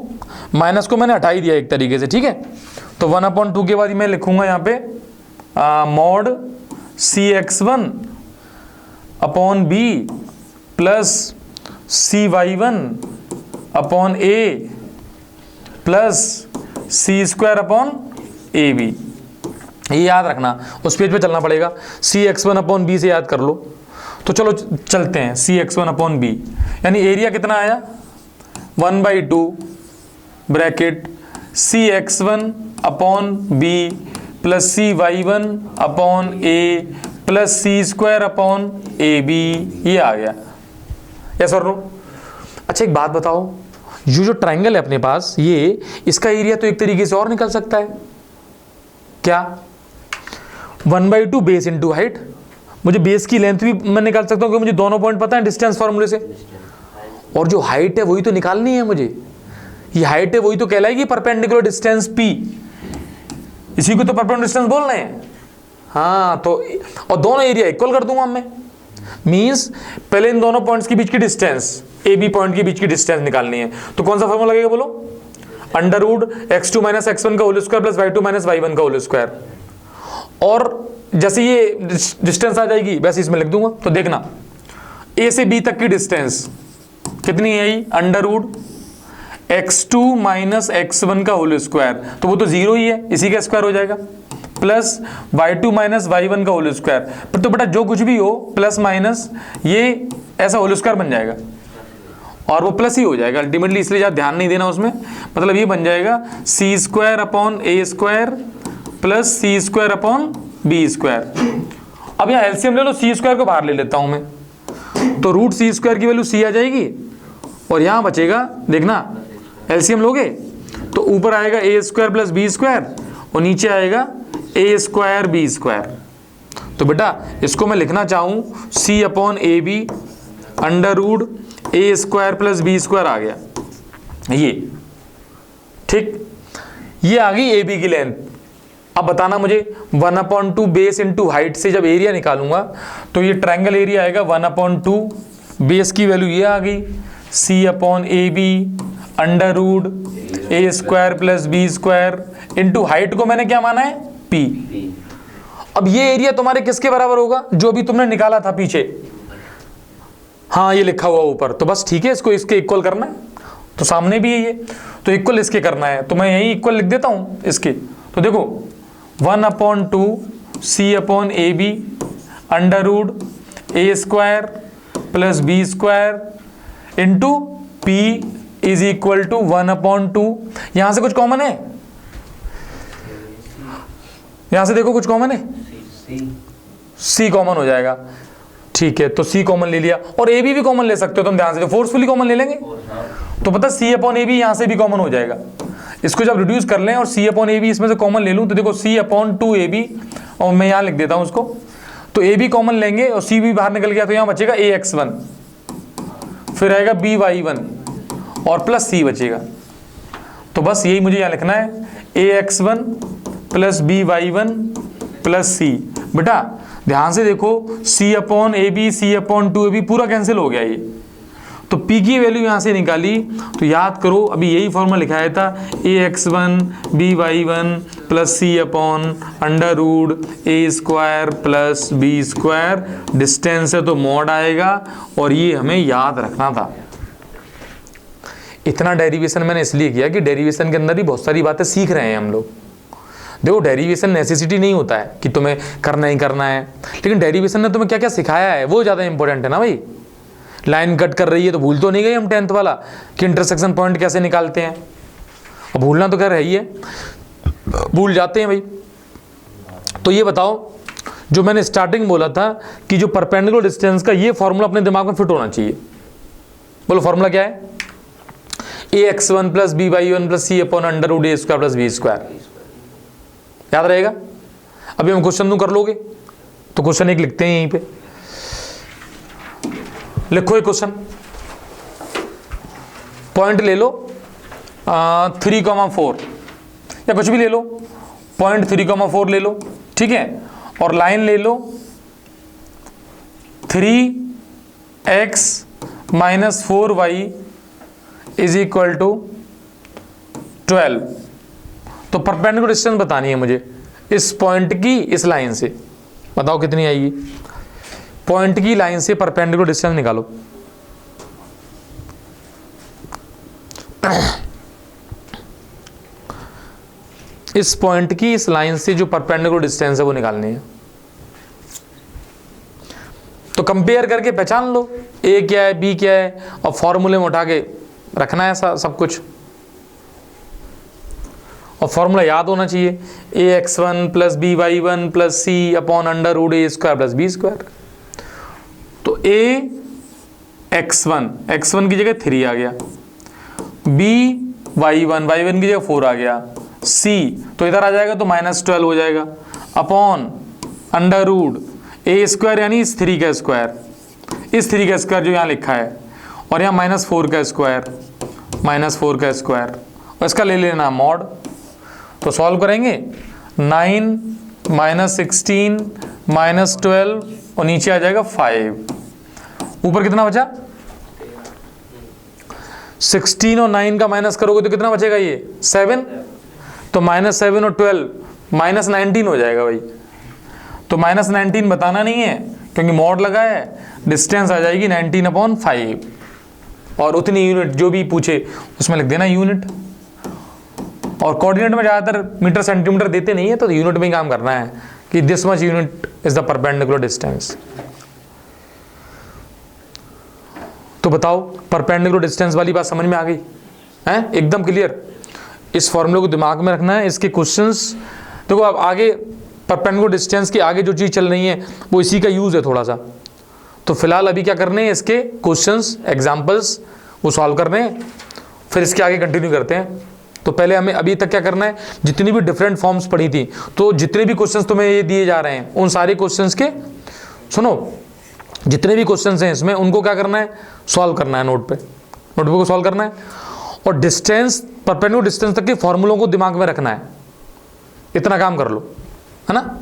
माइनस को मैंने हटा ही दिया एक तरीके से, ठीक है। तो 1/2 के बाद मैं लिखूंगा यहाँ पे mod CX1 upon B plus CY1 upon A plus C² upon AB। ये याद रखना, उस पेज पे चलना पड़ेगा। CX1 अपॉन B से याद कर लो। तो चलो चलते हैं, CX1 अपॉन B, यानी एरिया कितना आया 1/2 bracket CX1 upon B plus CY1 upon A plus C² upon AB, ये आ गया। यस और नो? अच्छा एक बात बताओ, ये जो ट्राइंगल है अपने पास, ये इसका एरिया तो एक तरीके से और निकल सकता है, क्या? 1/2 बेस इंटू हाइट। मुझे बेस की लेंथ भी मैं निकाल सकता हूँ क्योंकि मुझे दोनों पॉइंट पता है डिस्टेंस फॉर्मूले से, और जो हाइट है वही तो निकालनी है मुझे। ये हाइट है वही तो कहलाएगी परपेंडिकुलर डिस्टेंस P, इसी को तो परपेंडिकुलर डिस्टेंस बोल रहे हैं। हाँ, तो और दोनों एरिया इक्वल कर दूंगा मैं, मींस पहले इन दोनों पॉइंट्स के बीच की डिस्टेंस, AB पॉइंट के बीच की डिस्टेंस निकालनी है। तो कौन सा फॉर्मूला लगेगा बोलो? √(x2 - x1) का whole square plus y2 - y1 का होल स्क्वायर। और जैसे ये डिस्टेंस आ जाएगी वैसे इसमें लिख दूंगा। तो देखना A से B तक की डिस्टेंस कितनी है? (x2 - x1) का होल स्क्वायर, तो वो तो 0 ही है, इसी का स्क्वायर हो जाएगा, प्लस y2 - y1 का होल स्क्वायर। पर तो बेटा जो कुछ भी हो प्लस माइनस ये ऐसा होल स्क्वायर बन जाएगा और वो प्लस ही हो जाएगा अल्टीमेटली, इसलिए ज़्यादा ध्यान नहीं देना उसमें। मतलब ये बन जाएगा C² upon A² plus C² upon B²। अब यहाँ एलसीएम ले लो, C² को बाहर ले लेता हूँ मैं, तो √C² की वैल्यू C आ जाएगी और यहाँ बचेगा, देखना एलसीएम लोगे तो ऊपर आएगा A² प्लस B² और नीचे आएगा A² B²। तो बेटा इसको मैं लिखना चाहूँ C upon AB √A² plus B² आ गया ये, ठीक। ये आ गई AB की लेंथ। अब बताना मुझे 1/2 बेस इंटू हाइट से जब एरिया निकालूंगा तो ये ट्रायंगल एरिया आएगा 1/2, बेस की वैल्यू ये आ गई C upon AB √A² plus B² into height को मैंने क्या माना है? P। अब ये एरिया तुम्हारे किसके बराबर होगा? जो भी तुमने निकाला था पीछे, हाँ ये लिखा हुआ ऊपर, तो बस ठीक है, इसको इसके इक्वल करना है। तो सामने भी है ये, तो इक्वल इसके करना है, तो मैं यही इक्वल लिख देता हूँ इसके। तो देखो 1/2 C upon AB √A² plus B² into P is equal to 1/2। यहां से कुछ कॉमन है? यहां से देखो कुछ कॉमन है, C कॉमन हो जाएगा, ठीक है। तो C कॉमन ले लिया, और AB भी कॉमन ले सकते हो तुम, ध्यान से फोर्सफुली कॉमन ले लेंगे तो पता C अपॉन AB यहां से भी कॉमन हो जाएगा। इसको जब रिड्यूस कर लें और C अपॉन AB इसमें से कॉमन ले लूं तो देखो C अपॉन 2AB, और मैं यहां लिख देता हूं उसको, तो AB कॉमन लेंगे और C भी बाहर निकल गया तो यहां बचेगा AX1, फिर आएगा BY1 और प्लस C बचेगा। तो बस यही मुझे यहां लिखना है AX1 plus BY1 plus C। बेटा ध्यान से देखो C upon AB C upon 2AB पूरा कैंसिल हो गया ये, तो P की वैल्यू यहाँ से निकाली। तो याद करो अभी यही फॉर्मूला लिखाया था AX1 BY1 plus C upon √A² plus B²। Distance है तो मॉड आएगा, और ये हमें याद रखना था। इतना डेरिवेशन मैंने इसलिए किया कि डेरिवेशन के अंदर ही बहुत सारी बातें सीख रहे हैं हम लोग। देखो डेरिवेशन नेसेसिटी नहीं होता है कि तुम्हें करना ही करना है, लेकिन डेरिवेशन ने तुम्हें क्या क्या सिखाया है वो ज़्यादा इंपॉर्टेंट है ना भाई। लाइन कट कर रही है तो भूल तो नहीं गई हम 10th वाला कि इंटरसेक्शन पॉइंट कैसे निकालते हैं, और भूलना तो खैर है ही है, भूल जाते हैं भाई। तो ये बताओ जो मैंने स्टार्टिंग बोला था कि जो परपेंडिकुलर डिस्टेंस का ये फॉर्मूला अपने दिमाग में फिट होना चाहिए। बोलो फॉर्मूला क्या है? AX1 plus BY1 plus C upon √A² plus B²। याद रहेगा? अभी हम क्वेश्चन 2 कर लोगे तो क्वेश्चन 1 लिखते हैं यहीं पे, लिखो एक क्वेश्चन, पॉइंट ले लो 3,4 या कुछ भी ले लो, पॉइंट 3,4 ले लो, ठीक है, और लाइन ले लो 3x - 4y is equal to 12। तो परपेंडिकुलर डिस्टेंस बतानी है मुझे इस पॉइंट की इस लाइन से, बताओ कितनी आएगी। पॉइंट की लाइन से परपेंडिकुलर डिस्टेंस निकालो। इस पॉइंट की इस लाइन से जो परपेंडिकुलर डिस्टेंस है वो निकालनी है। तो कंपेयर करके पहचान लो ए क्या है बी क्या है, और फॉर्मूले में उठा के रखना है सब कुछ, और फॉर्मूला याद होना चाहिए ax1 plus by1 plus c upon under root a square plus b square. तो x1 की जगह 3 आ गया, by1 की जगह 4 आ गया, c तो इधर आ जाएगा तो -12 हो जाएगा upon under root a square यानी इस 3 का स्क्वायर, इस 3 का स्क्वायर जो यहाँ लिखा है, और यहाँ -4 का स्क्वायर, और इसका ले लेना मॉड। तो सॉल्व करेंगे 9 -16 -12 और नीचे आ जाएगा 5। ऊपर कितना बचा 16 और 9 का माइनस करोगे तो कितना बचेगा ये 7। तो -7 और 12 -19 हो जाएगा भाई। तो -19 बताना नहीं है क्योंकि मॉड लगा है, डिस्टेंस आ जाएगी 19/5 और उतनी यूनिट जो भी पूछे उसमें लिख देना यूनिट। और कोऑर्डिनेट में ज़्यादातर मीटर सेंटीमीटर देते नहीं है, तो यूनिट में ही काम करना है कि this much unit is the perpendicular distance. तो बताओ परपेंडिकुलर डिस्टेंस वाली बात समझ में आ गई है, एकदम क्लियर। इस फॉर्मूले को दिमाग में रखना है, इसके क्वेश्चंस देखो। अब आगे परपेंडिकुलर डिस्टेंस की आगे जो चीज़ चल रही है वो इसी का यूज़ है थोड़ा सा। तो फिलहाल अभी क्या करने हैं, इसके क्वेश्चंस एग्जाम्पल्स वो सॉल्व करने हैं, फिर इसके आगे कंटिन्यू करते हैं। तो पहले हमें अभी तक क्या करना है, जितनी भी डिफरेंट फॉर्म्स पढ़ी थी, तो जितने भी क्वेश्चंस तुम्हें ये दिए जा रहे हैं उन सारे क्वेश्चंस के सुनो, जितने भी क्वेश्चंस हैं इसमें उनको क्या करना है, सॉल्व करना है नोटबुक को सॉल्व करना है, और डिस्टेंस परपेंडिकुलर डिस्टेंस तक के फॉर्मूलों को दिमाग में रखना है। इतना काम कर लो, है ना।